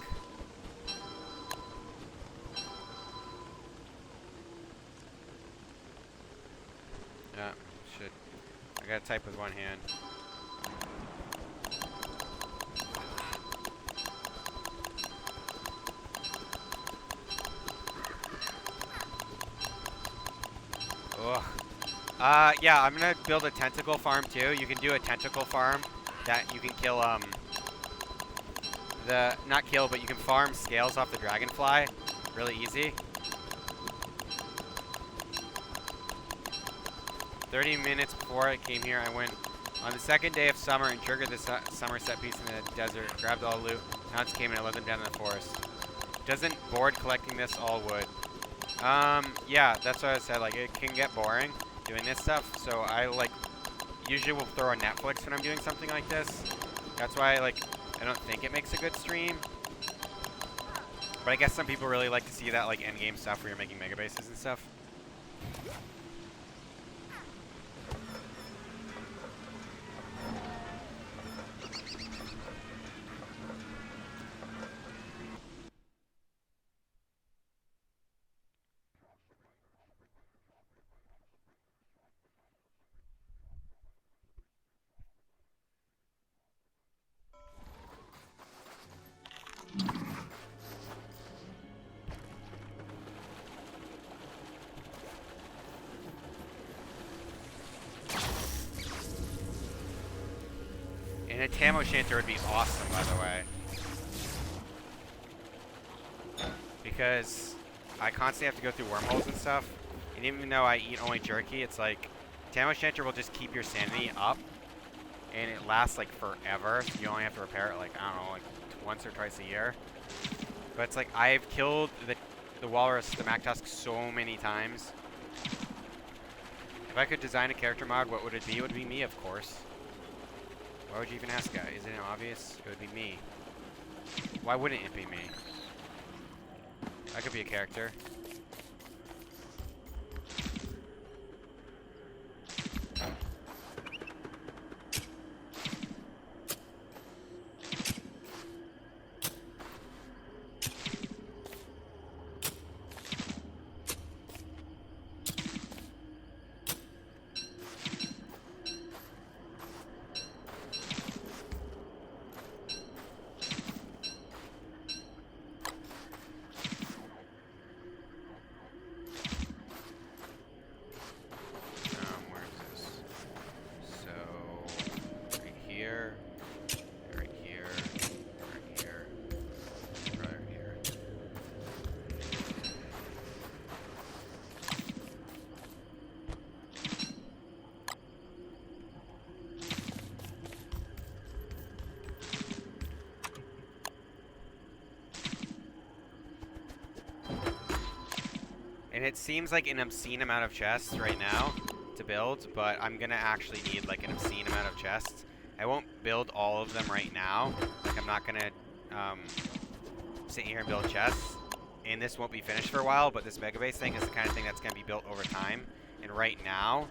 Yeah, shit. I gotta type with one hand. Ugh. Yeah, I'm gonna build a tentacle farm too. You can do a tentacle farm that you can kill, not kill, but you can farm scales off the dragonfly. Really easy. 30 minutes before I came here, I went on the second day of summer and triggered the summer set piece in the desert, grabbed all the loot, hounds came and I led them down in the forest. Doesn't bored collecting this all wood? Yeah, that's what I said, like, it can get boring doing this stuff, so I, like, usually will throw on Netflix when I'm doing something like this. That's why, I don't think it makes a good stream. But I guess some people really like to see that, like, endgame stuff where you're making megabases and stuff. And a Tam O'Shanter would be awesome, by the way. Because I constantly have to go through wormholes and stuff. And even though I eat only jerky, it's like Tam O'Shanter will just keep your sanity up. And it lasts like forever. So you only have to repair it like, I don't know, like once or twice a year. But it's like I've killed the walrus, the Mactusk, so many times. If I could design a character mod, what would it be? It would be me, of course. Why would you even ask that? Isn't it obvious? It would be me. Why wouldn't it be me? I could be a character. And it seems like an obscene amount of chests right now to build, but I'm gonna actually need like an obscene amount of chests. I won't build all of them right now. Like I'm not gonna sit here and build chests. And this won't be finished for a while, but this Megabase thing is the kind of thing that's gonna be built over time. And right now,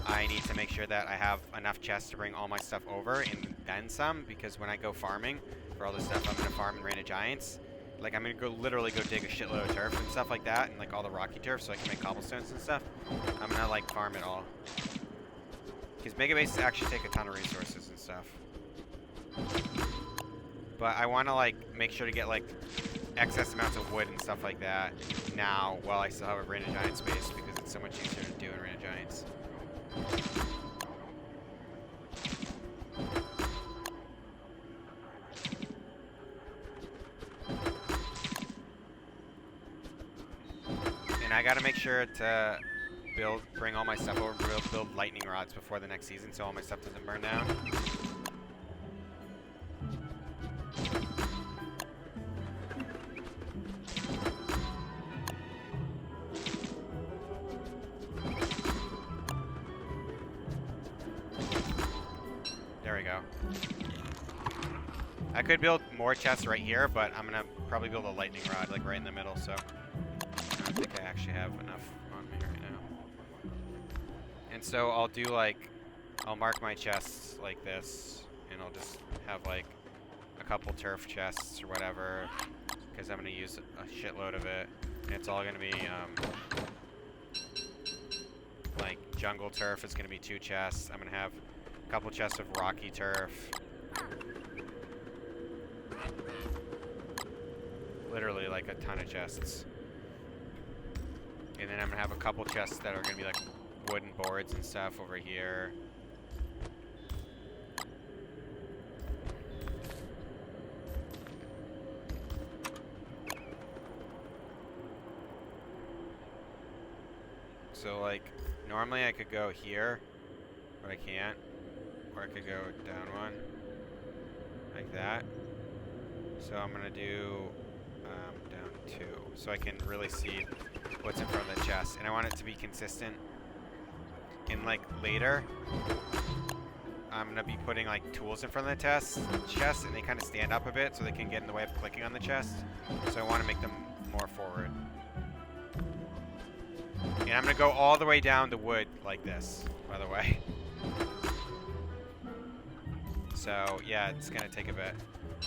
I need to make sure that I have enough chests to bring all my stuff over and then some, because when I go farming for all this stuff, I'm gonna farm in Reign of Giants. Like, I'm gonna literally go dig a shitload of turf and stuff like that, and like all the rocky turf so I can make cobblestones and stuff. I'm gonna like farm it all. Because Megabases actually take a ton of resources and stuff. But I wanna like make sure to get like excess amounts of wood and stuff like that now while I still have a Reign of Giants space, because it's so much easier to do in Reign of Giants. I gotta make sure to bring all my stuff over, build lightning rods before the next season so all my stuff doesn't burn down. There we go. I could build more chests right here, but I'm gonna probably build a lightning rod like right in the middle, so I don't think I actually have enough on me right now. And so I'll do like, I'll mark my chests like this, and I'll just have like a couple turf chests or whatever, because I'm going to use a shitload of it. And it's all going to be, like jungle turf is going to be 2 chests. I'm going to have a couple chests of rocky turf. Literally like a ton of chests. And then I'm going to have a couple chests that are going to be like wooden boards and stuff over here. So like, normally I could go here, but I can't. Or I could go down one, like that. So I'm going to do down 2, so I can really see what's in front of the chest, and I want it to be consistent. And like later, I'm gonna be putting like tools in front of the chest, and they kind of stand up a bit so they can get in the way of clicking on the chest. So I want to make them more forward. And I'm gonna go all the way down the wood like this, by the way. So yeah, it's gonna take a bit.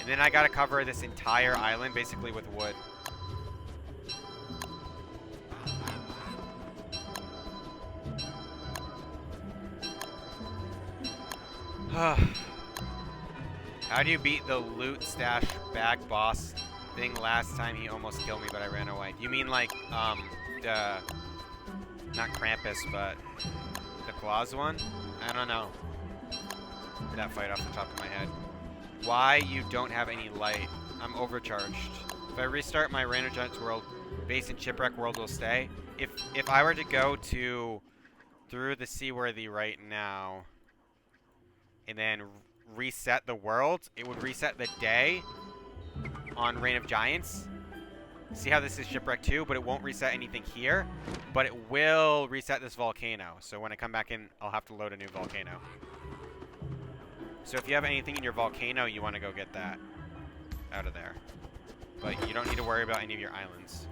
And then I gotta cover this entire island basically with wood. How do you beat the loot stash bag boss thing last time? He almost killed me, but I ran away. You mean like, the, not Krampus, but the claws one? I don't know that fight off the top of my head. why you don't have any light. I'm overcharged. If I restart my Random Giants world, base and Shipwreck world will stay. If I were to go to through the Seaworthy right now and then reset the world, it would reset the day on Reign of Giants. See how this is Shipwreck 2, but it won't reset anything here, but it will reset this volcano. So when I come back in, I'll have to load a new volcano. So if you have anything in your volcano, you want to go get that out of there. But you don't need to worry about any of your islands.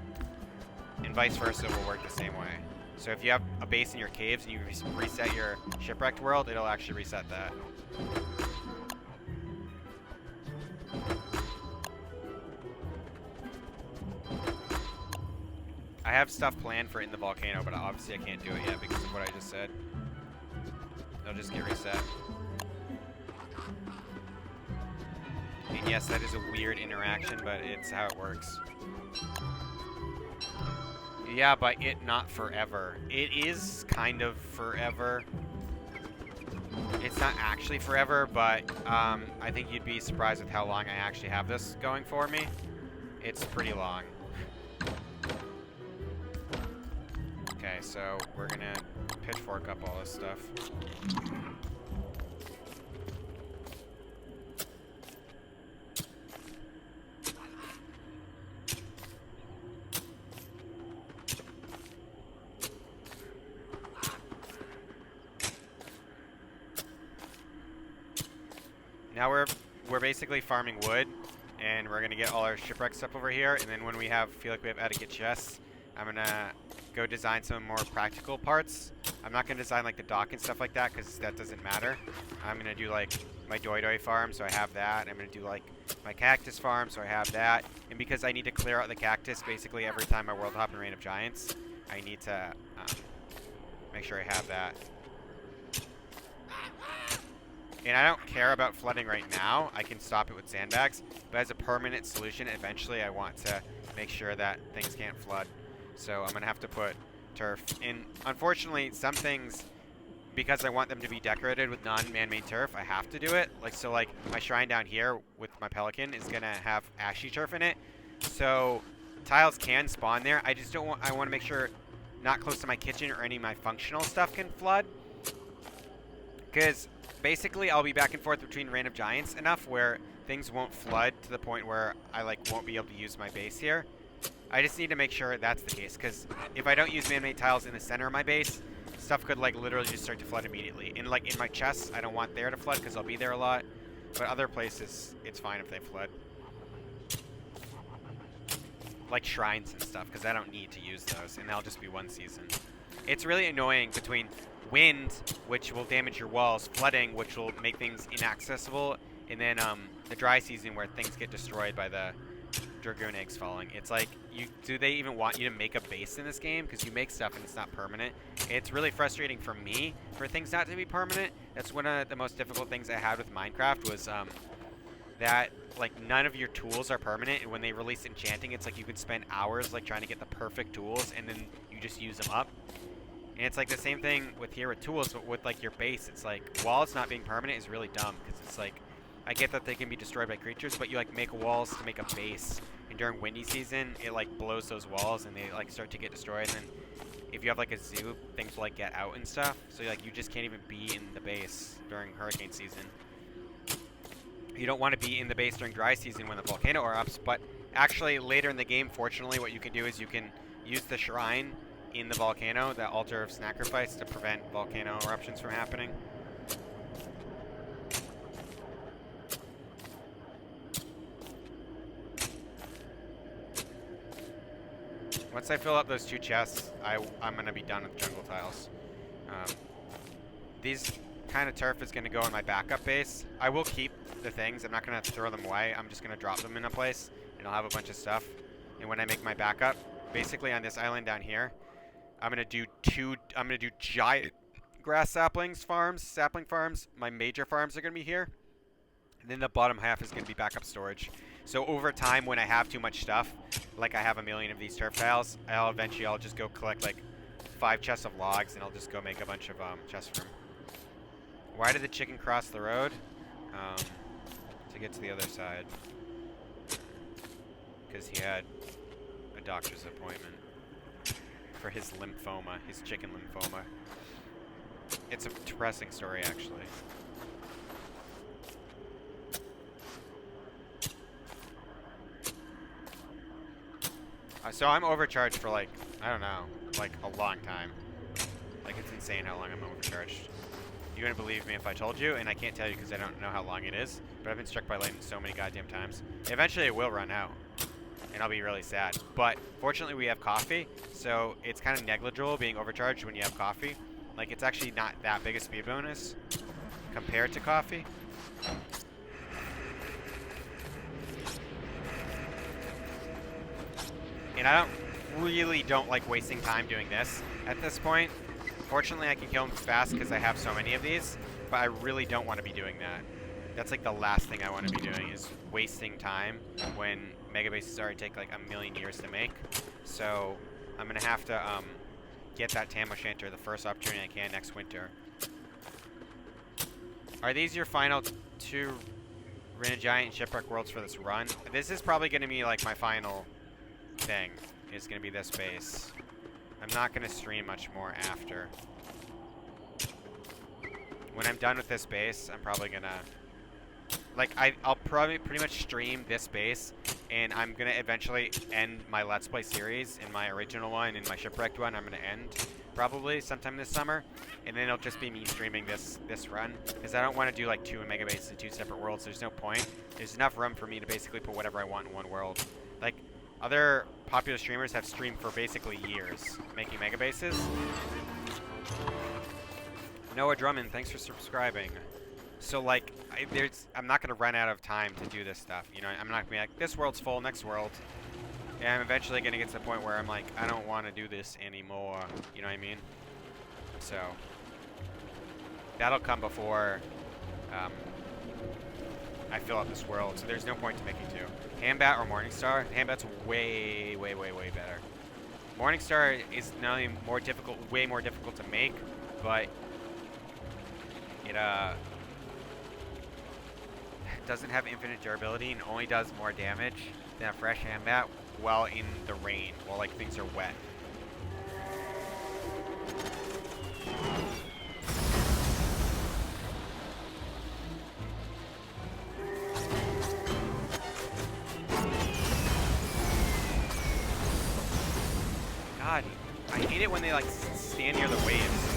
And vice versa will work the same way. So if you have a base in your caves and you reset your Shipwrecked world, it'll actually reset that. I have stuff planned for in the volcano, but obviously I can't do it yet because of what I just said. It'll just get reset. And yes, that is a weird interaction, but it's how it works. Yeah, but it not forever. It is kind of forever. It's not actually forever, but I think you'd be surprised with how long I actually have this going for me. It's pretty long. Okay, so we're gonna pitchfork up all this stuff. Now we're basically farming wood, and we're gonna get all our shipwreck stuff over here, and then when we feel like we have adequate chests, I'm gonna go design some more practical parts. I'm not gonna design like the dock and stuff like that because that doesn't matter. I'm gonna do like my doi farm, so I have that. I'm gonna do like my cactus farm, so I have that. And because I need to clear out the cactus basically every time I world hop in Reign of Giants, I need to make sure I have that. And I don't care about flooding right now. I can stop it with sandbags. But as a permanent solution, eventually I want to make sure that things can't flood. So I'm going to have to put turf. And unfortunately, some things, because I want them to be decorated with non-man-made turf, I have to do it. So like my shrine down here with my pelican is going to have ashy turf in it. So tiles can spawn there. I just don't want, I want to make sure not close to my kitchen or any of my functional stuff can flood. Because basically, I'll be back and forth between Reign of Giants enough where things won't flood to the point where I won't be able to use my base here. I just need to make sure that's the case, because if I don't use man-made tiles in the center of my base, stuff could literally just start to flood immediately. And in my chests, I don't want there to flood because I'll be there a lot. But other places, it's fine if they flood. Like shrines and stuff, because I don't need to use those, and that'll just be one season. It's really annoying between wind, which will damage your walls, flooding, which will make things inaccessible, and then the dry season where things get destroyed by the dragoon eggs falling. It's like, do they even want you to make a base in this game? Because you make stuff and it's not permanent. It's really frustrating for me for things not to be permanent. That's one of the most difficult things I had with Minecraft was that none of your tools are permanent, and when they release enchanting, it's like you could spend hours trying to get the perfect tools, and then you just use them up. And it's like the same thing with tools, but with your base, it's like walls not being permanent is really dumb, because it's like, I get that they can be destroyed by creatures, but you make walls to make a base, and during windy season, it blows those walls and they start to get destroyed. And then if you have a zoo, things will get out and stuff, so you just can't even be in the base during hurricane season. You don't want to be in the base during dry season when the volcano erupts, but actually later in the game, fortunately, what you can do is you can use the shrine in the volcano, that altar of sacrifice, to prevent volcano eruptions from happening. Once I fill up those 2 chests, I'm going to be done with jungle tiles. These kind of turf is going to go in my backup base. I will keep the things. I'm not going to throw them away. I'm just going to drop them in a place, and I'll have a bunch of stuff. And when I make my backup, basically on this island down here, I'm going to do giant grass sapling farms. My major farms are going to be here. And then the bottom half is going to be backup storage. So over time, when I have too much stuff, I have a million of these turf tiles, I'll just go collect 5 chests of logs, and I'll just go make a bunch of chests for them. Why did the chicken cross the road? to get to the other side. Because he had a doctor's appointment for his lymphoma, his chicken lymphoma. It's a depressing story, actually. So I'm overcharged for like, I don't know, like a long time. Like it's insane how long I'm overcharged. You wouldn't believe me if I told you, and I can't tell you because I don't know how long it is, but I've been struck by lightning so many goddamn times. Eventually it will run out, and I'll be really sad. But fortunately we have coffee, so it's kind of negligible being overcharged when you have coffee. Like it's actually not that big a speed bonus compared to coffee. And I don't like wasting time doing this at this point. Fortunately, I can kill them fast because I have so many of these, but I really don't want to be doing that. That's like the last thing I want to be doing is wasting time when Megabases already take like a million years to make. So I'm going to have to get that Tam O'Shanter the first opportunity I can next winter. Are these your final 2 Rena Giant and Shipwrecked worlds for this run? This is probably going to be like my final thing. It's going to be this base. I'm not going to stream much more after. When I'm done with this base, I'm probably going to... Like, I'll probably pretty much stream this base, and I'm going to eventually end my Let's Play series in my original one and my Shipwrecked one. I'm going to end probably sometime this summer, and then it'll just be me streaming this run, because I don't want to do like 2 Megabases and 2 separate worlds. There's no point. There's enough room for me to basically put whatever I want in one world. Like, other popular streamers have streamed for basically years making Megabases. Noah Drummond, thanks for subscribing. So like, I'm not gonna run out of time to do this stuff. You know, I'm not gonna be like, this world's full, next world. And I'm eventually gonna get to the point where I'm like, I don't want to do this anymore. You know what I mean? So that'll come before I fill out this world. So there's no point to making 2. Hambat or Morningstar? Hambat's way, way, way, way better. Morningstar is not only more difficult, way more difficult to make, but it doesn't have infinite durability and only does more damage than a fresh Hambat while in the rain, while like things are wet. God, I hate it when they like stand near the waves.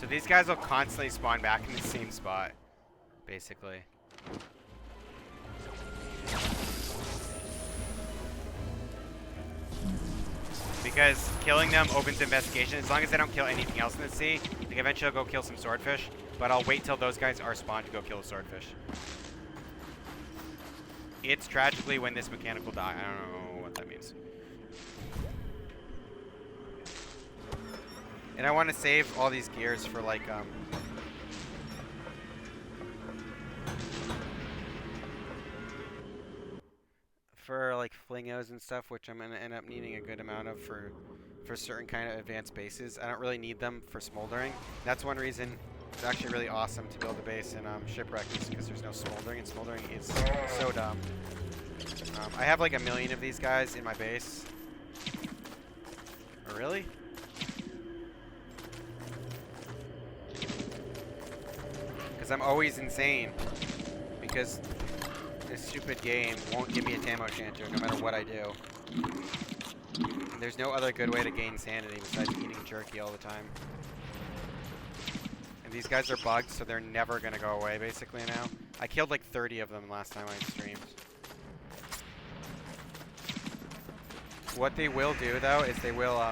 These guys will constantly spawn back in the same spot, basically. Because killing them opens investigation. As long as I don't kill anything else in the sea, I think eventually I'll go kill some swordfish. But I'll wait till those guys are spawned to go kill the swordfish. It's tragically when this mechanic will die. I don't know what that means. And I want to save all these gears for like flingos and stuff, which I'm gonna end up needing a good amount of for certain kind of advanced bases. I don't really need them for smoldering. That's one reason it's actually really awesome to build a base in Shipwrecked, is because there's no smoldering, and smoldering is so dumb. I have like 1 million of these guys in my base. Oh, really? Because I'm always insane. Because this stupid game won't give me a Tam O'Shanter no matter what I do. And there's no other good way to gain sanity besides eating jerky all the time. And these guys are bugged, so they're never going to go away basically now. I killed like 30 of them last time I streamed. What they will do though is they will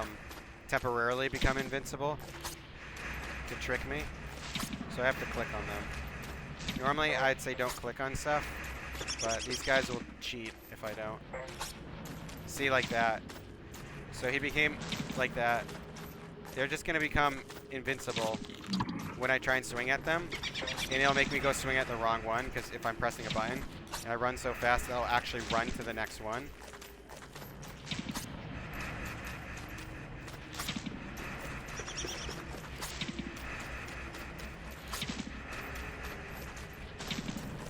temporarily become invincible to trick me. So I have to click on them. Normally I'd say don't click on stuff, but these guys will cheat if I don't. See, like that. So he became like that. They're just gonna become invincible when I try and swing at them, and it'll make me go swing at the wrong one, because if I'm pressing a button and I run so fast that I'll actually run to the next one.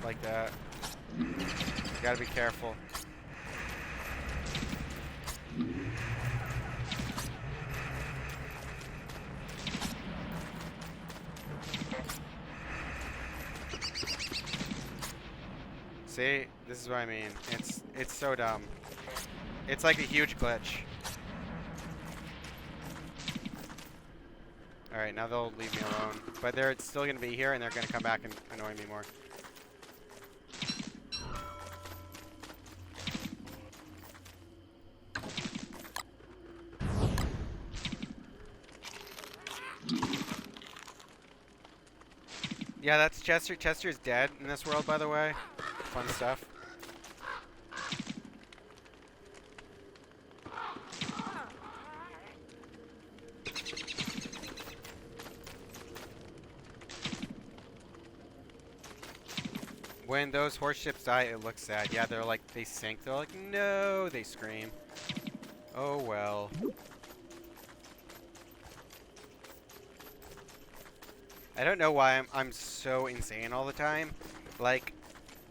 Like that. You gotta be careful. See, this is what I mean. It's so dumb. It's like a huge glitch. Alright, now they'll leave me alone. But they're still gonna be here and they're gonna come back and annoy me more. Yeah, that's Chester. Chester's dead in this world, by the way. Fun stuff. When those horse ships die, it looks sad. Yeah, they're like, they sink. They're like, no, they scream. Oh, well. I don't know why I'm so insane all the time. Like,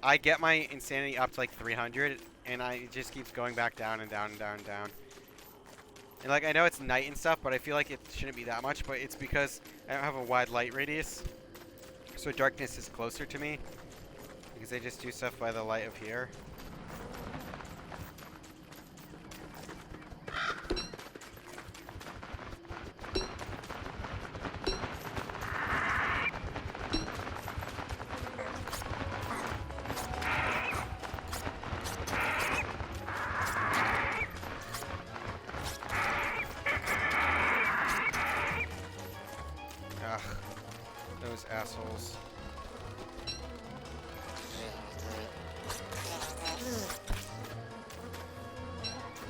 I get my insanity up to like 300, and it just keeps going back down and down and down and down. And like, I know it's night and stuff, but I feel like it shouldn't be that much, but it's because I don't have a wide light radius. So darkness is closer to me, because I just do stuff by the light of here. Ugh, those assholes.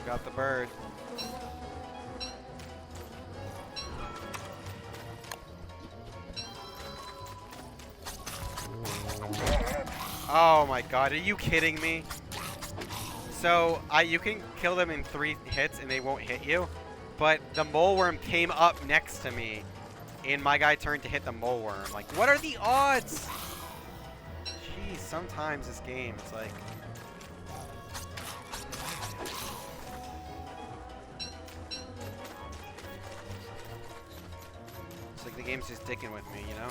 Got the bird. Oh my god, are you kidding me? So, you can kill them in 3 hits and they won't hit you, but the mole worm came up next to me, and my guy turned to hit the mole worm. Like, what are the odds? Jeez, sometimes this game, it's like... It's like the game's just dicking with me, you know?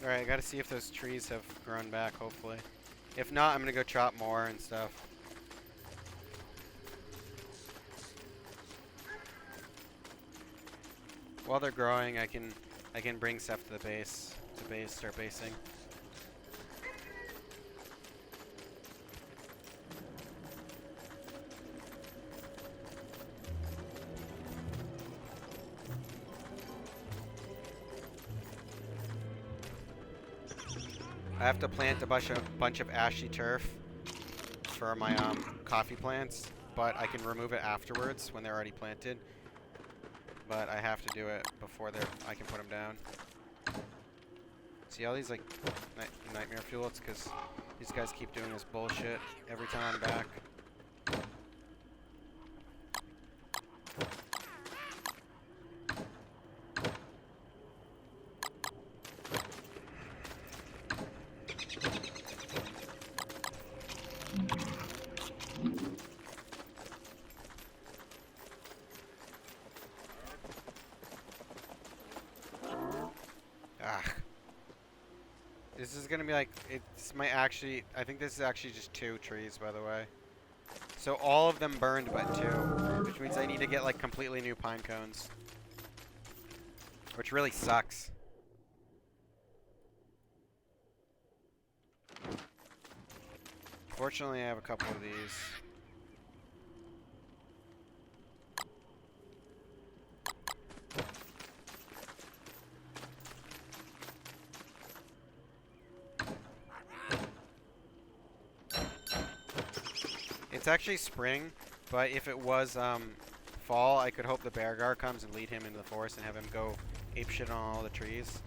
Alright, I gotta see if those trees have grown back, hopefully. If not, I'm gonna go chop more and stuff. While they're growing, I can bring stuff to the base. Start basing. I have to plant a bunch of ashy turf for my coffee plants, but I can remove it afterwards when they're already planted. But I have to do it before I can put them down. See all these like nightmare fuel? It's because these guys keep doing this bullshit every time I'm back. This is gonna be like, I think this is actually just 2 trees, by the way. So all of them burned but 2, which means I need to get like completely new pine cones, which really sucks. Fortunately, I have a couple of these. It's actually spring, but if it was fall, I could hope the Beargar comes and lead him into the forest and have him go apeshit on all the trees.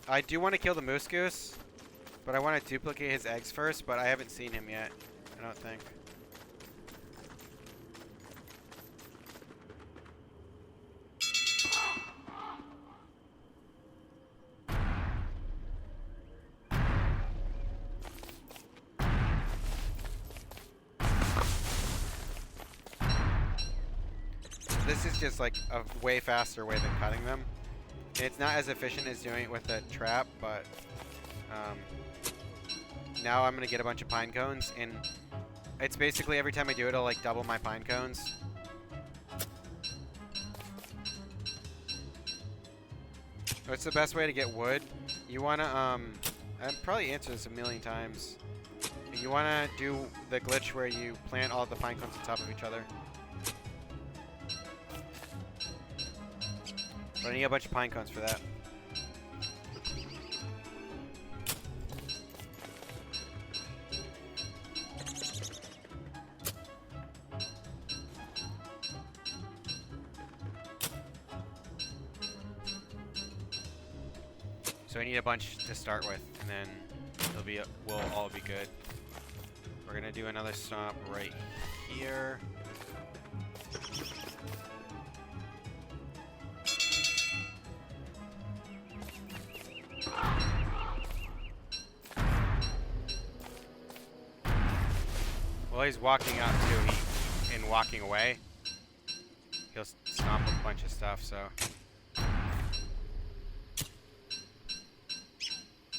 I do want to kill the moose goose, but I want to duplicate his eggs first, but I haven't seen him yet, I don't think. This is just like a way faster way than cutting them. It's not as efficient as doing it with the trap, but now I'm gonna get a bunch of pine cones, and it's basically every time I do it, I'll like double my pine cones. What's the best way to get wood? You wanna I've probably answered this a million times. You wanna do the glitch where you plant all the pine cones on top of each other. But I need a bunch of pine cones for that. So I need a bunch to start with, and then we'll all be good. We're gonna do another stomp right here. While he's walking up too, and walking away, he'll stomp a bunch of stuff, so.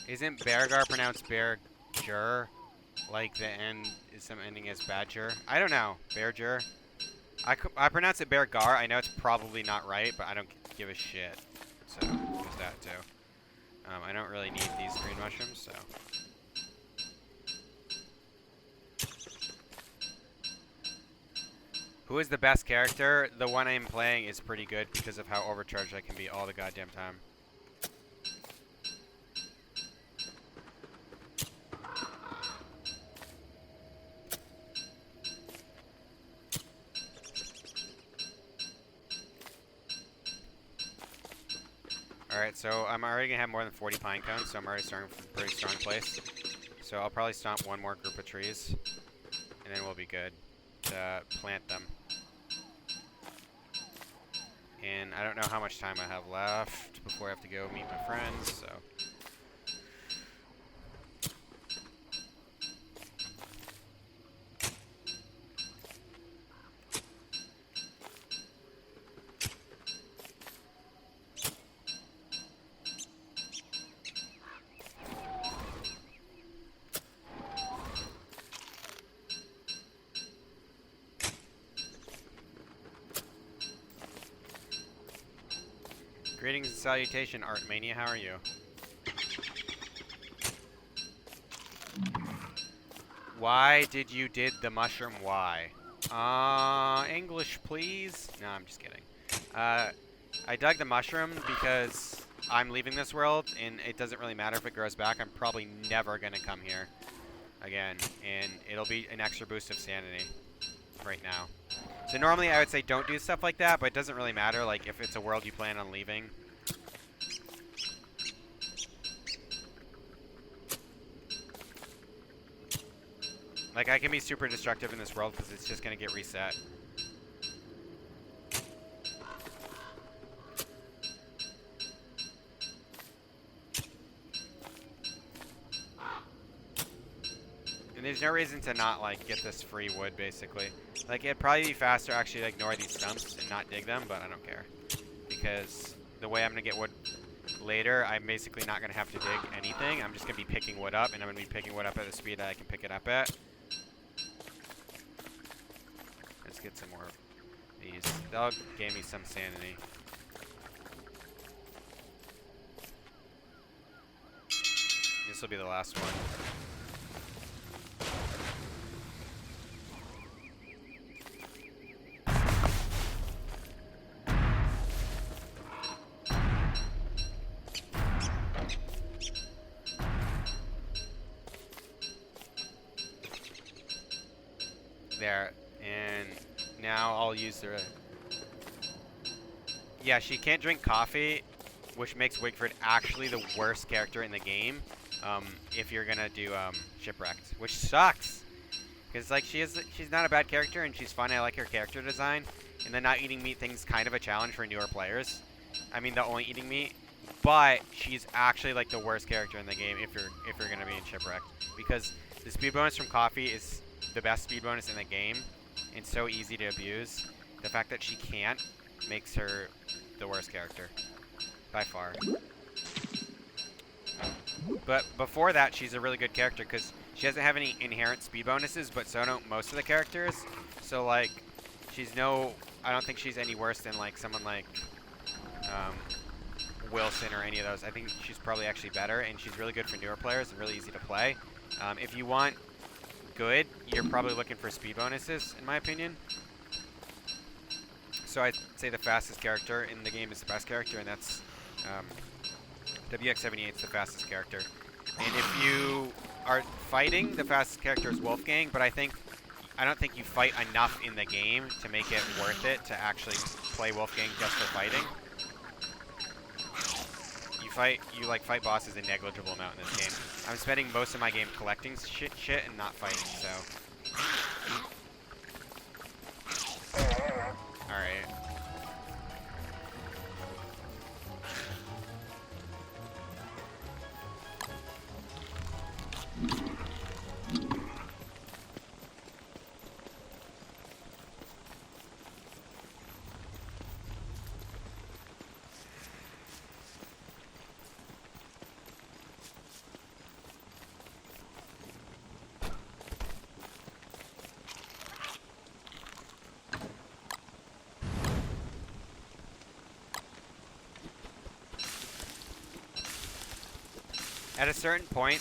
Isn't Beargar pronounced Bearger? Like the end is some ending as Badger? I don't know. Bearger? I pronounce it Beargar. I know it's probably not right, but I don't give a shit. So, there's that too. I don't really need these green mushrooms, so. Who is the best character? The one I'm playing is pretty good because of how overcharged I can be all the goddamn time. Alright, so I'm already going to have more than 40 pine cones, so I'm already starting from a pretty strong place. So I'll probably stomp one more group of trees, and then we'll be good to plant them. And I don't know how much time I have left before I have to go meet my friends, so. Greetings and salutation, Artmania. How are you? Why did you did the mushroom? Why? English, please. No, I'm just kidding. I dug the mushroom because I'm leaving this world, and it doesn't really matter if it grows back. I'm probably never gonna come here again, and it'll be an extra boost of sanity right now. So normally I would say don't do stuff like that, but it doesn't really matter, like, if it's a world you plan on leaving. Like, I can be super destructive in this world because it's just going to get reset. And there's no reason to not, like, get this free wood, basically. Like, it'd probably be faster actually to ignore these stumps and not dig them, but I don't care. Because the way I'm going to get wood later, I'm basically not going to have to dig anything. I'm just going to be picking wood up, and I'm going to be picking wood up at the speed that I can pick it up at. Let's get some more of these. That'll give me some sanity. This will be the last one. There, and now I'll use the... Yeah, she can't drink coffee, which makes Wigford actually the worst character in the game. If you're gonna do Shipwrecked, which sucks, because like she's not a bad character and she's fun. I like her character design, and the not eating meat thing's kind of a challenge for newer players. I mean, the only eating meat, but she's actually like the worst character in the game if you're gonna be in Shipwrecked, because the speed bonus from coffee is the best speed bonus in the game and so easy to abuse. The fact that she can't makes her the worst character by far. But before that, she's a really good character because she doesn't have any inherent speed bonuses, but so don't most of the characters. So like, I don't think she's any worse than like someone like Wilson or any of those. I think she's probably actually better, and she's really good for newer players and really easy to play. If you want good, you're probably looking for speed bonuses, in my opinion. So I'd say the fastest character in the game is the best character, and that's WX78 is the fastest character. And if you are fighting, the fastest character is Wolfgang, but I don't think you fight enough in the game to make it worth it to actually play Wolfgang just for fighting. You fight bosses a negligible amount in this game. I'm spending most of my game collecting shit and not fighting, so. Alright. At a certain point,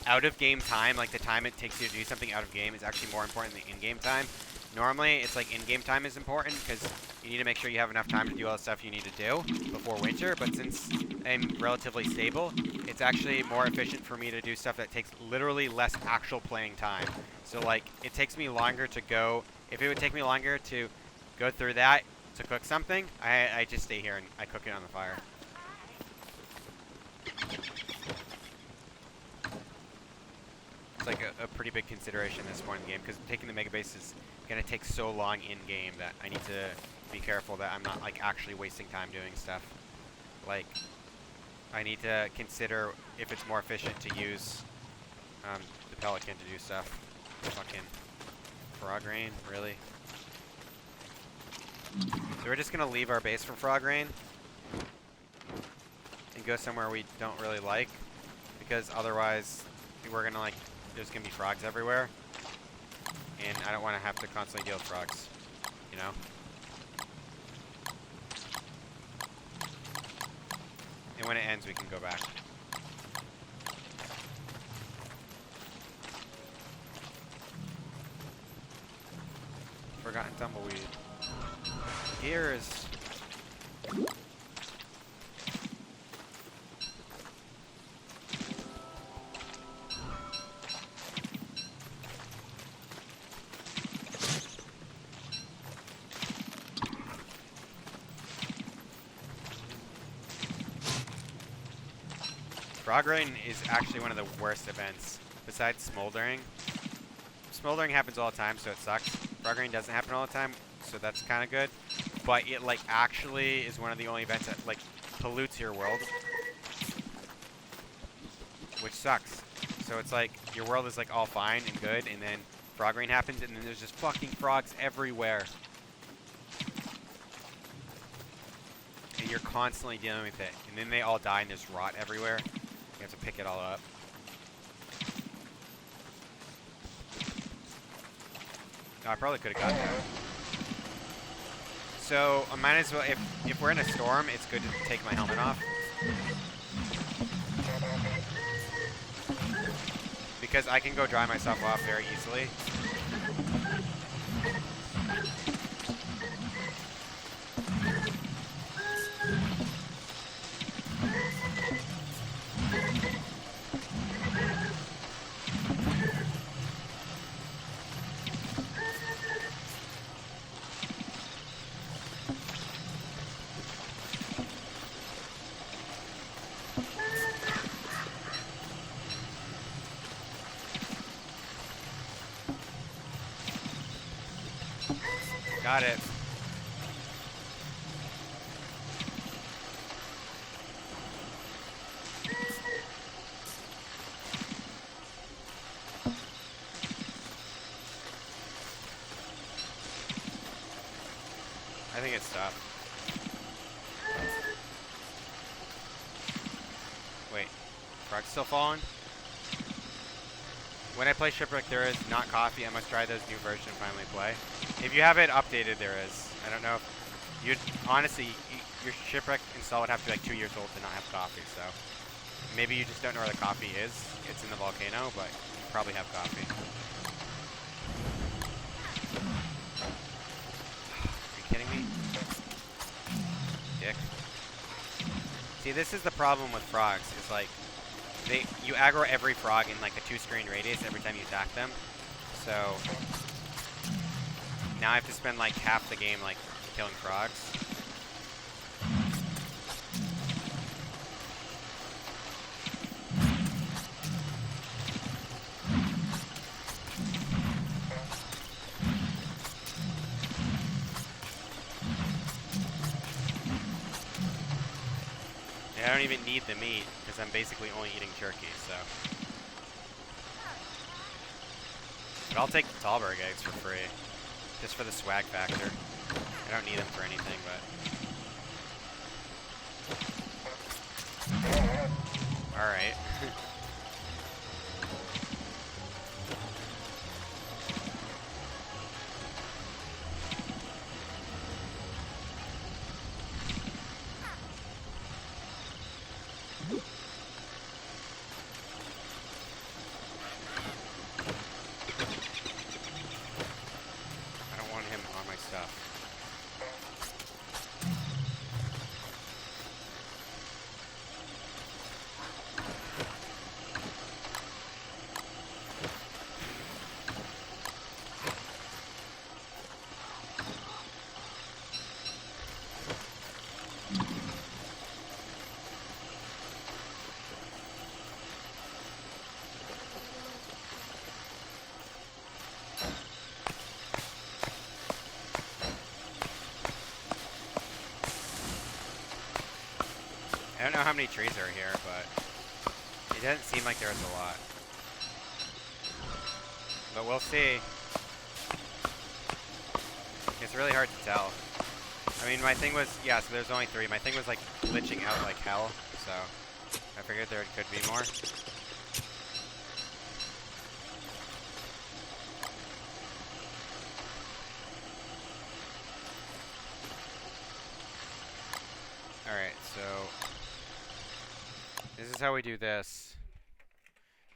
out-of-game time, like the time it takes you to do something out-of-game, is actually more important than in-game time. Normally, it's like in-game time is important because you need to make sure you have enough time to do all the stuff you need to do before winter, but since I'm relatively stable, it's actually more efficient for me to do stuff that takes literally less actual playing time. So like, it takes me longer to go, if it would take me longer to go through that to cook something, I just stay here and I cook it on the fire. It's like a pretty big consideration at this point in the game, because taking the Megabase is going to take so long in-game that I need to be careful that I'm not like actually wasting time doing stuff. Like, I need to consider if it's more efficient to use the Pelican to do stuff. Fucking Frog Rain, really? So we're just going to leave our base for Frog Rain and go somewhere we don't really like, because otherwise we're going to like, there's going to be frogs everywhere, and I don't want to have to constantly deal with frogs, you know? And when it ends, we can go back. Forgotten Tumbleweed. Gears. Frog Rain is actually one of the worst events, besides Smoldering. Smoldering happens all the time, so it sucks. Frog Rain doesn't happen all the time, so that's kind of good. But it, like, actually is one of the only events that, like, pollutes your world. Which sucks. So it's like, your world is, like, all fine and good, and then Frog Rain happens, and then there's just fucking frogs everywhere. And you're constantly dealing with it. And then they all die, and there's rot everywhere. You have to pick it all up. Oh, I probably could have gotten that. So I might as well, if we're in a storm, it's good to take my helmet off. Because I can go dry myself off very easily. Got it. I think it stopped. Wait, frog's still falling? When I play Shipwrecked, there is not coffee. I must try those new version and finally play. If you have it updated, there is. I don't know if you'd honestly, your Shipwrecked install would have to be like 2 years old to not have coffee. So maybe you just don't know where the coffee is. It's in the volcano, but you probably have coffee. Are you kidding me? Dick. See, this is the problem with frogs. Is like you aggro every frog in like a 2-screen radius every time you attack them. So now I have to spend like half the game like killing frogs. I don't even need the meat, because I'm basically only eating turkey, so. But I'll take the Talberg eggs for free, just for the swag factor. I don't need them for anything, but. Alright. I don't know how many trees are here, but it doesn't seem like there's a lot. But we'll see. It's really hard to tell. I mean, my thing was, yeah, so there's only 3. My thing was like glitching out like hell, so I figured there could be more. Alright, so this is how we do this.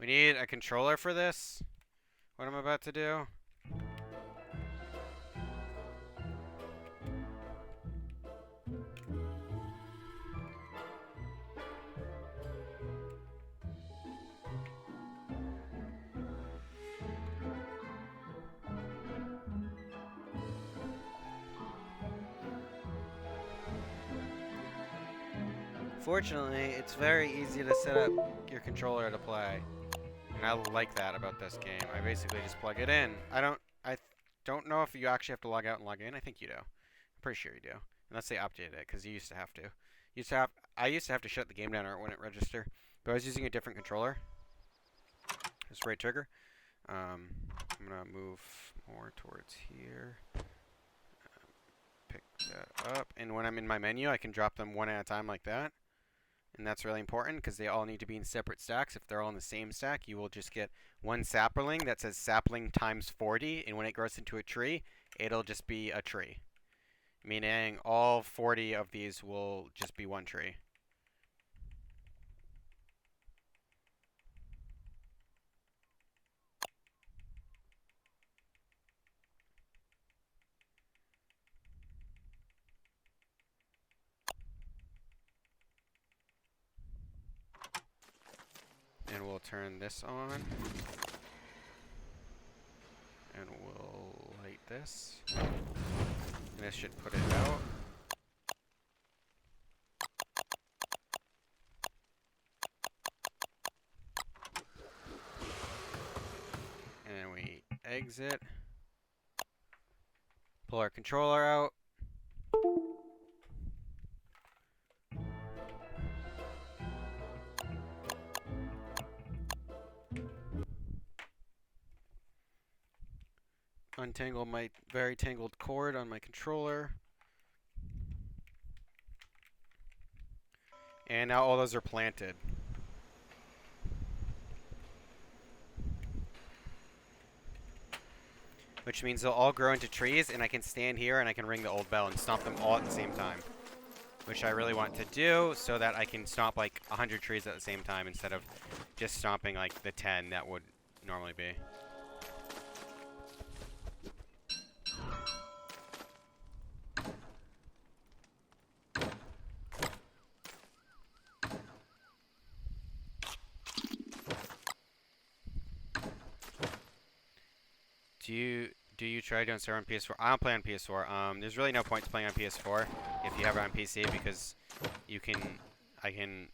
We need a controller for this, what I'm about to do. Fortunately, it's very easy to set up your controller to play. And I like that about this game. I basically just plug it in. I don't know if you actually have to log out and log in. I think you do. I'm pretty sure you do. Unless they updated it, because you used to have to. I used to have to shut the game down or it wouldn't register. But I was using a different controller. Just right trigger. I'm going to move more towards here. Pick that up. And when I'm in my menu, I can drop them one at a time like that. And that's really important because they all need to be in separate stacks. If they're all in the same stack, you will just get one sapling that says sapling times 40. And when it grows into a tree, it'll just be a tree. meaning all 40 of these will just be one tree. And we'll turn this on. And we'll light this. And this should put it out. And then we exit. Pull our controller out. Untangle my very tangled cord on my controller. And now all those are planted. Which means they'll all grow into trees, and I can stand here and I can ring the old bell and stomp them all at the same time. Which I really want to do so that I can stomp like 100 trees at the same time instead of just stomping like the 10 that would normally be. Do you try doing server on PS4? I don't play on PS4. There's really no point to playing on PS4 if you have it on PC because I can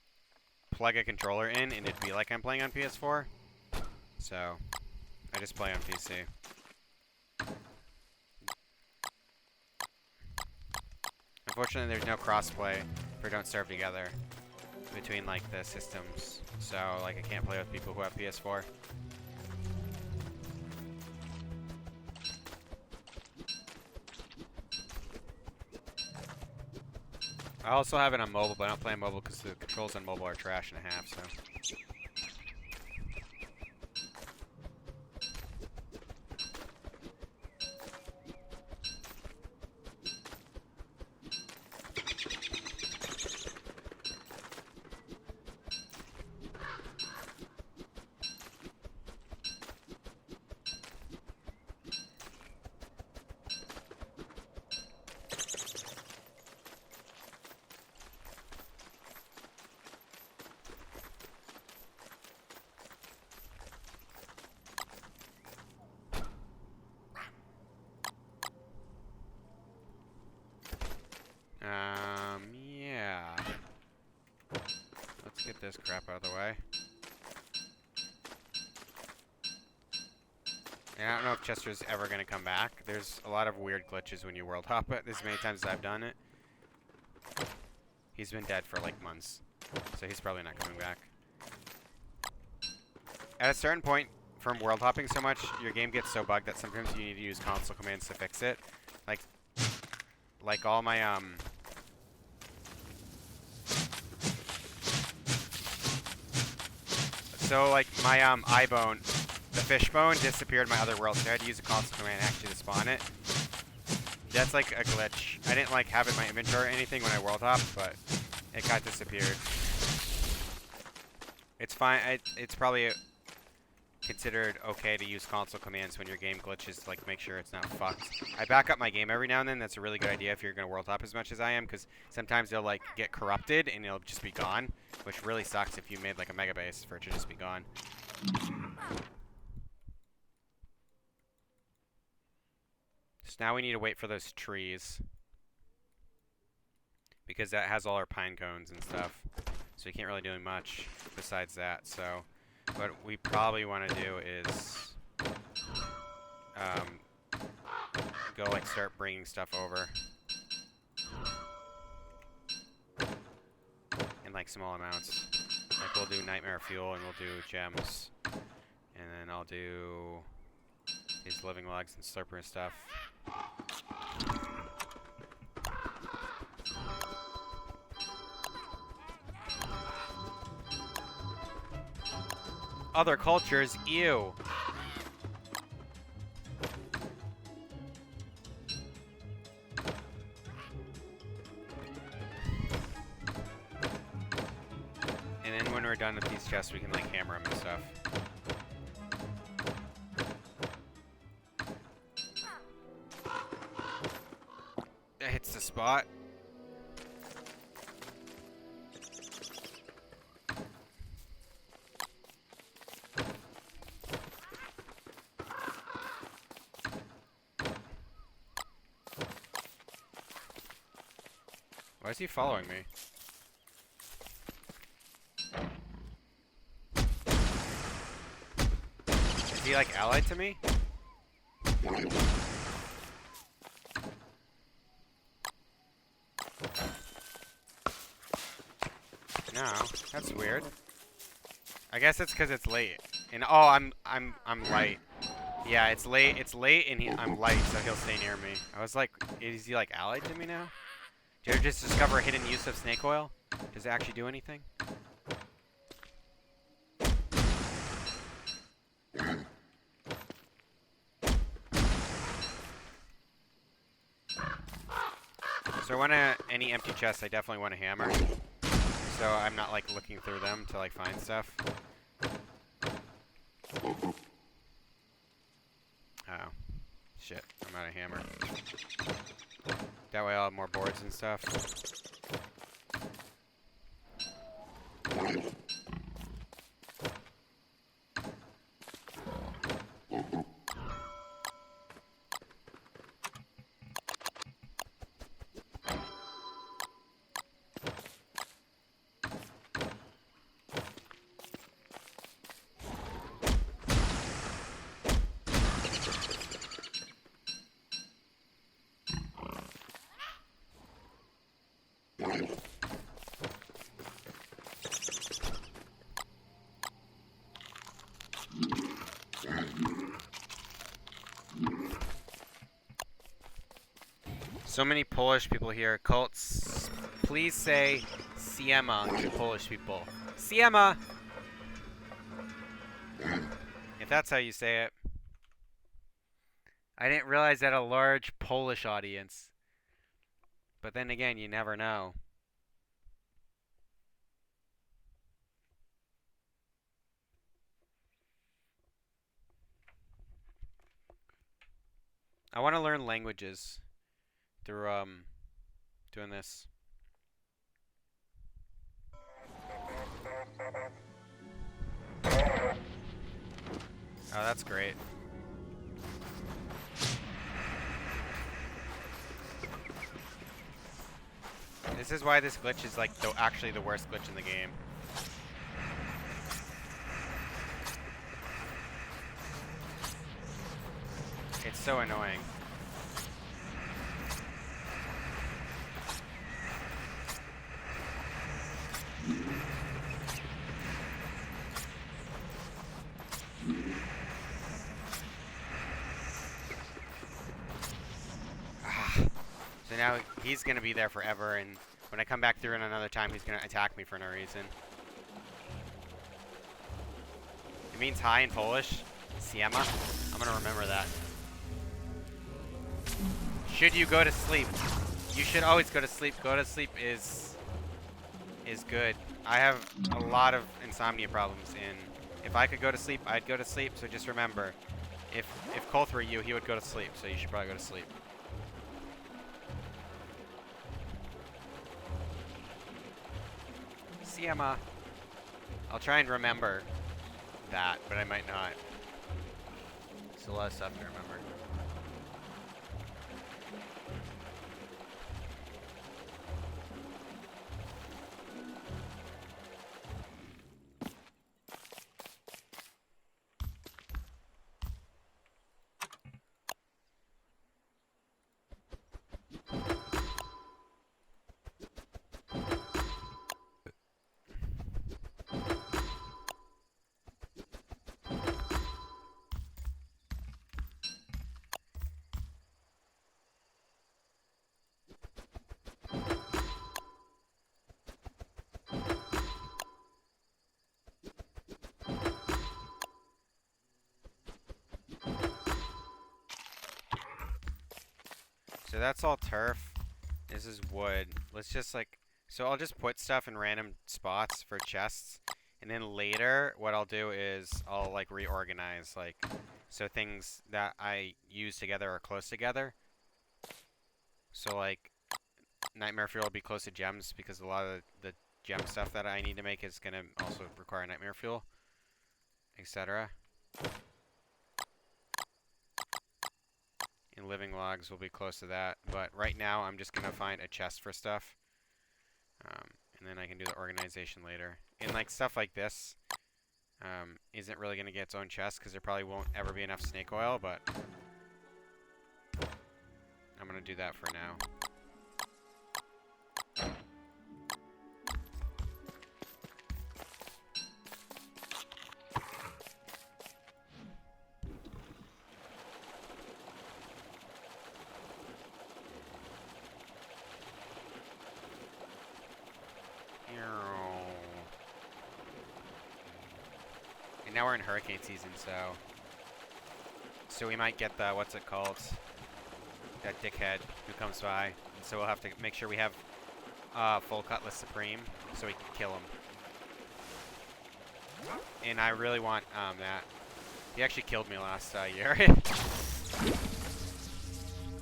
plug a controller in and it'd be like I'm playing on PS4. So I just play on PC. Unfortunately, there's no crossplay for Don't Starve Together between like the systems. So like I can't play with people who have PS4. I also have it on mobile, but I don't play on mobile because the controls on mobile are trash and a half, so. Yeah. Let's get this crap out of the way. And I don't know if Chester's ever going to come back. There's a lot of weird glitches when you world hop it, as many times as I've done it. He's been dead for like months, so he's probably not coming back. At a certain point, from world hopping so much, your game gets so bugged that sometimes you need to use console commands to fix it. Like all my So like my eye bone, the fish bone disappeared in my other world, so I had to use a console command actually to spawn it. That's like a glitch. I didn't like have it in my inventory or anything when I world hopped, but it got disappeared. It's fine. It's probably considered okay to use console commands when your game glitches, like make sure it's not fucked. I back up my game every now and then. That's a really good idea if you're gonna world hop as much as I am, because sometimes they'll like get corrupted and it'll just be gone, which really sucks if you made like a Megabase for it to just be gone. So now we need to wait for those trees, because that has all our pine cones and stuff. So we can't really do much besides that. So what we probably want to do is go like start bringing stuff over in like small amounts. Like we'll do nightmare fuel and we'll do gems, and then I'll do these living logs and slurper and stuff. Other cultures, ew. And then when we're done with these chests, we can like hammer them and stuff. That hits the spot. Why is he following me? Is he like allied to me? No, that's weird. I guess it's because it's late. And oh, I'm light. Yeah, it's late. It's late, and I'm light, so he'll stay near me. I was like, is he like allied to me now? Did you ever just discover a hidden use of snake oil? Does it actually do anything? So when any empty chests, I definitely want a hammer. So I'm not like looking through them to like find stuff. Oh. Shit, I'm out of hammer. That way I'll have more boards and stuff. So many Polish people here. Cults, please say Siema to Polish people. Siema! If that's how you say it. I didn't realize that a large Polish audience. But then again, you never know. I want to learn languages through doing this. Oh, that's great. This is why this glitch is like actually the worst glitch in the game. It's so annoying. So now he's going to be there forever, and when I come back through in another time, he's going to attack me for no reason. It means hi in Polish. Siema. I'm going to remember that. Should you go to sleep? You should always go to sleep. Go to sleep is good. I have a lot of insomnia problems, and if I could go to sleep, I'd go to sleep. So just remember, if Colt were you, he would go to sleep. So you should probably go to sleep. Siema. I'll try and remember that, but I might not. It's a lot of stuff to remember. So that's all turf. This is wood. Let's just like, so I'll just put stuff in random spots for chests. And then later, what I'll do is I'll like reorganize, like, so things that I use together are close together. So like, Nightmare Fuel will be close to gems because a lot of the gem stuff that I need to make is gonna also require Nightmare Fuel, etc. And living logs will be close to that. But right now, I'm just gonna find a chest for stuff, and then I can do the organization later. And like stuff like this isn't really gonna get its own chest because there probably won't ever be enough snake oil. But I'm gonna do that for now. And now we're in hurricane season, so we might get the, what's it called? That dickhead who comes by. And so we'll have to make sure we have full Cutlass Supreme so we can kill him. And I really want that. He actually killed me last year.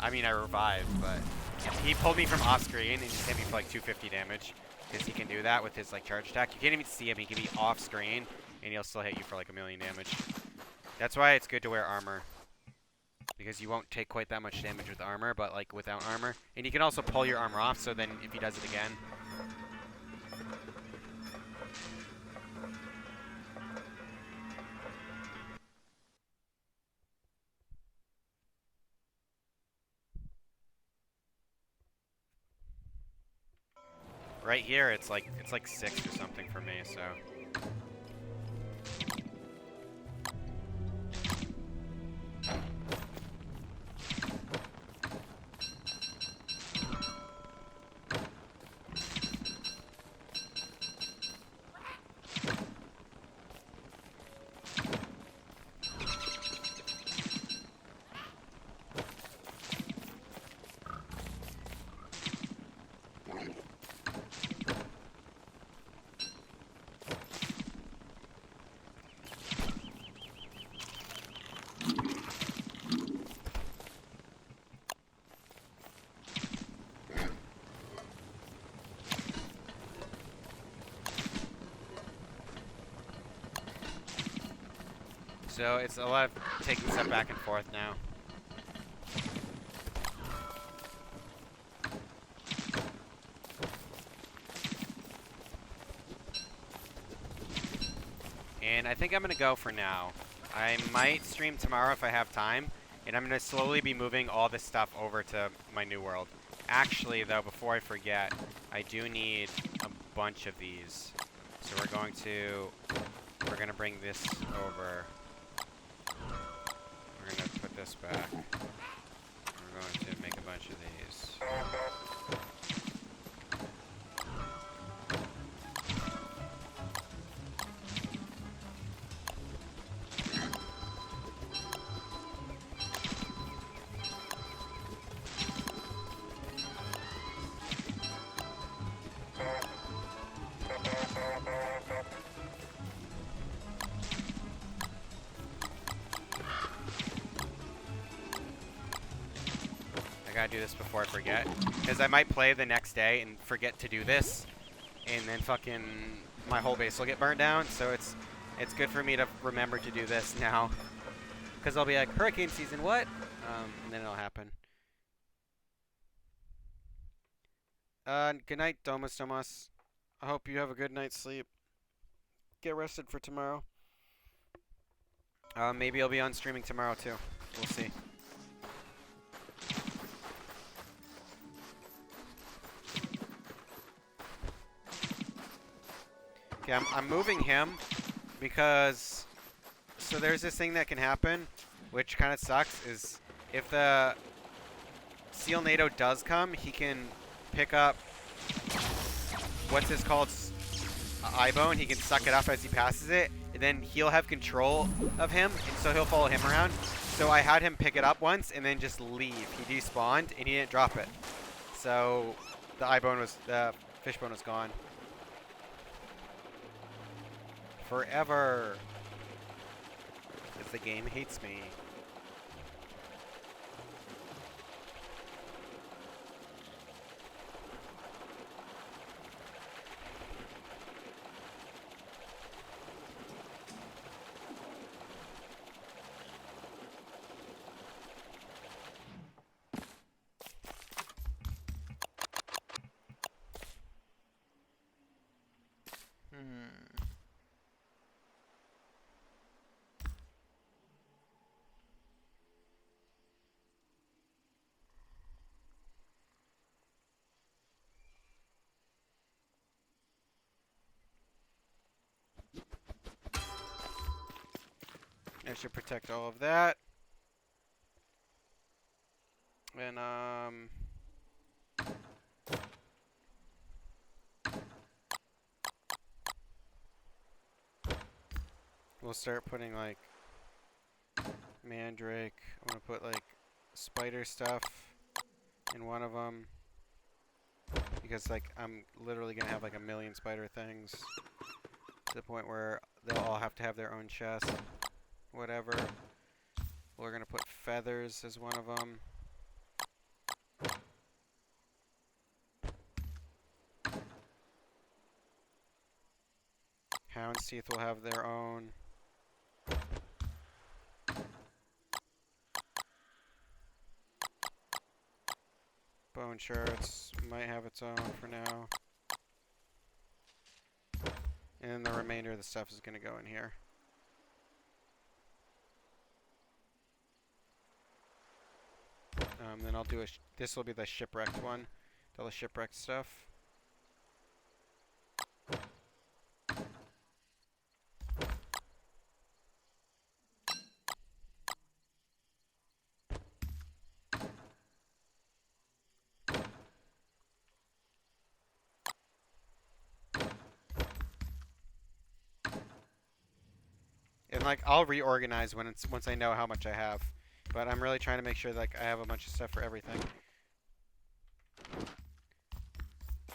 I mean, I revived, but he pulled me from off screen and just hit me for like 250 damage. Because he can do that with his like charge attack. You can't even see him. He can be off screen and he'll still hit you for like 1,000,000 damage. That's why it's good to wear armor. Because you won't take quite that much damage with armor, but like without armor. And you can also pull your armor off, so then if he does it again. Right here, it's like 6 or something for me, so. So it's a lot of taking stuff back and forth now. And I think I'm going to go for now. I might stream tomorrow if I have time. And I'm going to slowly be moving all this stuff over to my new world. Actually, though, before I forget, I do need a bunch of these. So we're going to bring this over. We're going to put this back. We're going to make a bunch of these. I gotta do this before I forget, because I might play the next day and forget to do this, and then fucking my whole base will get burned down. So it's good for me to remember to do this now, because I'll be like, hurricane season, what? And then it'll happen. Good night, Domus. I hope you have a good night's sleep. Get rested for tomorrow. Maybe I'll be on streaming tomorrow too. We'll see. Okay, I'm moving him because, so there's this thing that can happen, which kind of sucks, is if the Seal NATO does come, he can pick up, what's this called, eye bone. He can suck it up as he passes it, and then he'll have control of him, and so he'll follow him around. So I had him pick it up once and then just leave. He despawned and he didn't drop it. So the eye bone was, the fish bone was gone. forever. Because the game hates me. I should protect all of that. And, we'll start putting, like, mandrake. I'm gonna put, like, spider stuff in one of them. Because, like, I'm literally gonna have, like, a million spider things. To the point where they'll all have to have their own chest. Whatever. We're gonna put feathers as one of them. Hound's teeth will have their own. Bone shards might have its own for now. And then the remainder of the stuff is gonna go in here. Then I'll do this will be the shipwrecked one. All the shipwrecked stuff. And like I'll reorganize once I know how much I have. But I'm really trying to make sure that like, I have a bunch of stuff for everything.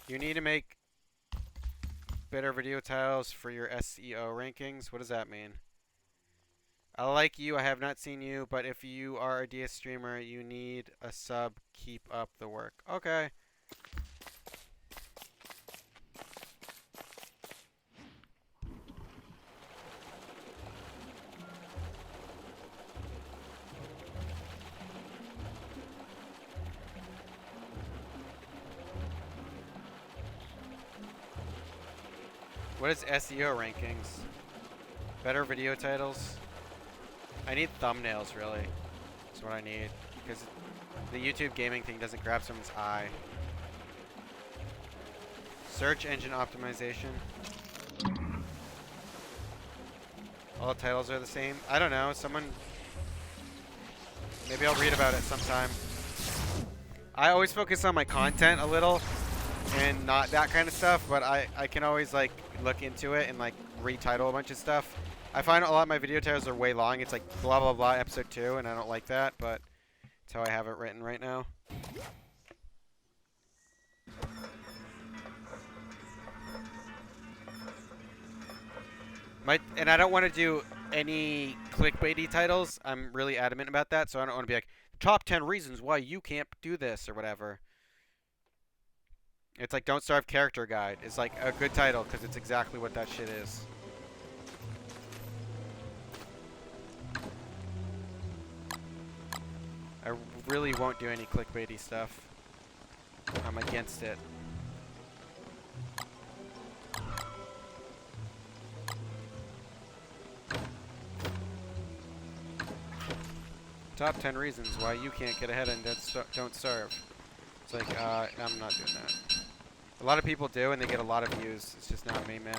You need to make better video titles for your SEO rankings. What does that mean? I like you. I have not seen you. But if you are a DS streamer, you need a sub. Keep up the work. Okay. What is SEO rankings? Better video titles? I need thumbnails, really. That's what I need. Because the YouTube gaming thing doesn't grab someone's eye. Search engine optimization. All the titles are the same. I don't know. Maybe I'll read about it sometime. I always focus on my content a little and not that kind of stuff, but I can always like look into it and like retitle a bunch of stuff. I find a lot of my video titles are way long. It's like blah blah blah episode 2 and I don't like that, but that's how I have it written right now. And I don't want to do any clickbaity titles. I'm really adamant about that, so I don't want to be like top 10 reasons why you can't do this or whatever. It's like Don't Starve Character Guide. It's like a good title because it's exactly what that shit is. I really won't do any clickbaity stuff. I'm against it. Top 10 reasons why you can't get ahead and don't starve. It's like, I'm not doing that. A lot of people do, and they get a lot of views. It's just not me, man.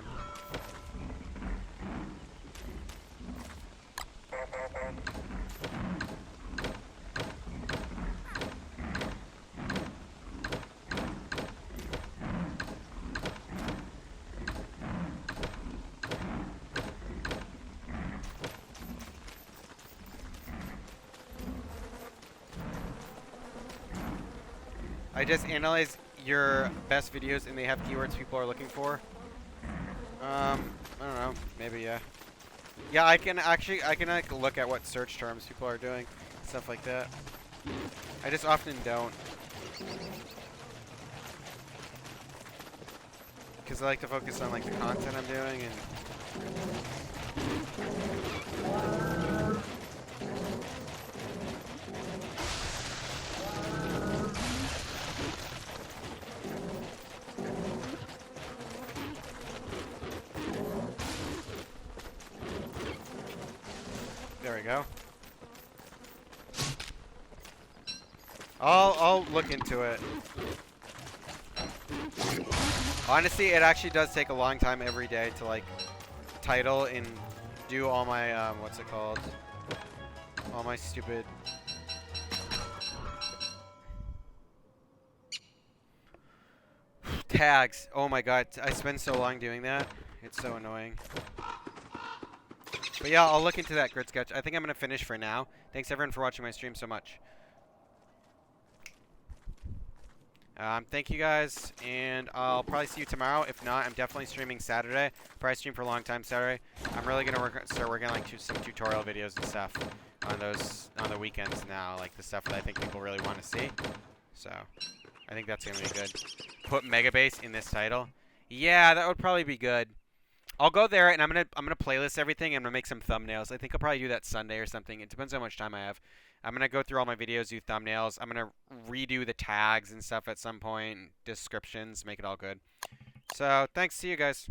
I just analyze your best videos and they have keywords people are looking for. I don't know. Maybe, yeah. Yeah, I can like look at what search terms people are doing, stuff like that. I just often don't, because I like to focus on like the content I'm doing and. There we go. I'll look into it. Honestly, it actually does take a long time every day to like title and do all my what's it called? All my stupid tags. Oh my god, I spend so long doing that. It's so annoying. But yeah, I'll look into that grid sketch. I think I'm gonna finish for now. Thanks everyone for watching my stream so much. Thank you guys, and I'll probably see you tomorrow. If not, I'm definitely streaming Saturday. Probably stream for a long time Saturday. I'm really gonna start working on like some tutorial videos and stuff on the weekends now, like the stuff that I think people really want to see. So I think that's gonna be good. Put Megabase in this title. Yeah, that would probably be good. I'll go there and I'm gonna playlist everything. I'm gonna make some thumbnails. I think I'll probably do that Sunday or something. It depends how much time I have. I'm gonna go through all my videos, do thumbnails. I'm gonna redo the tags and stuff at some point, descriptions, make it all good. So thanks to you guys.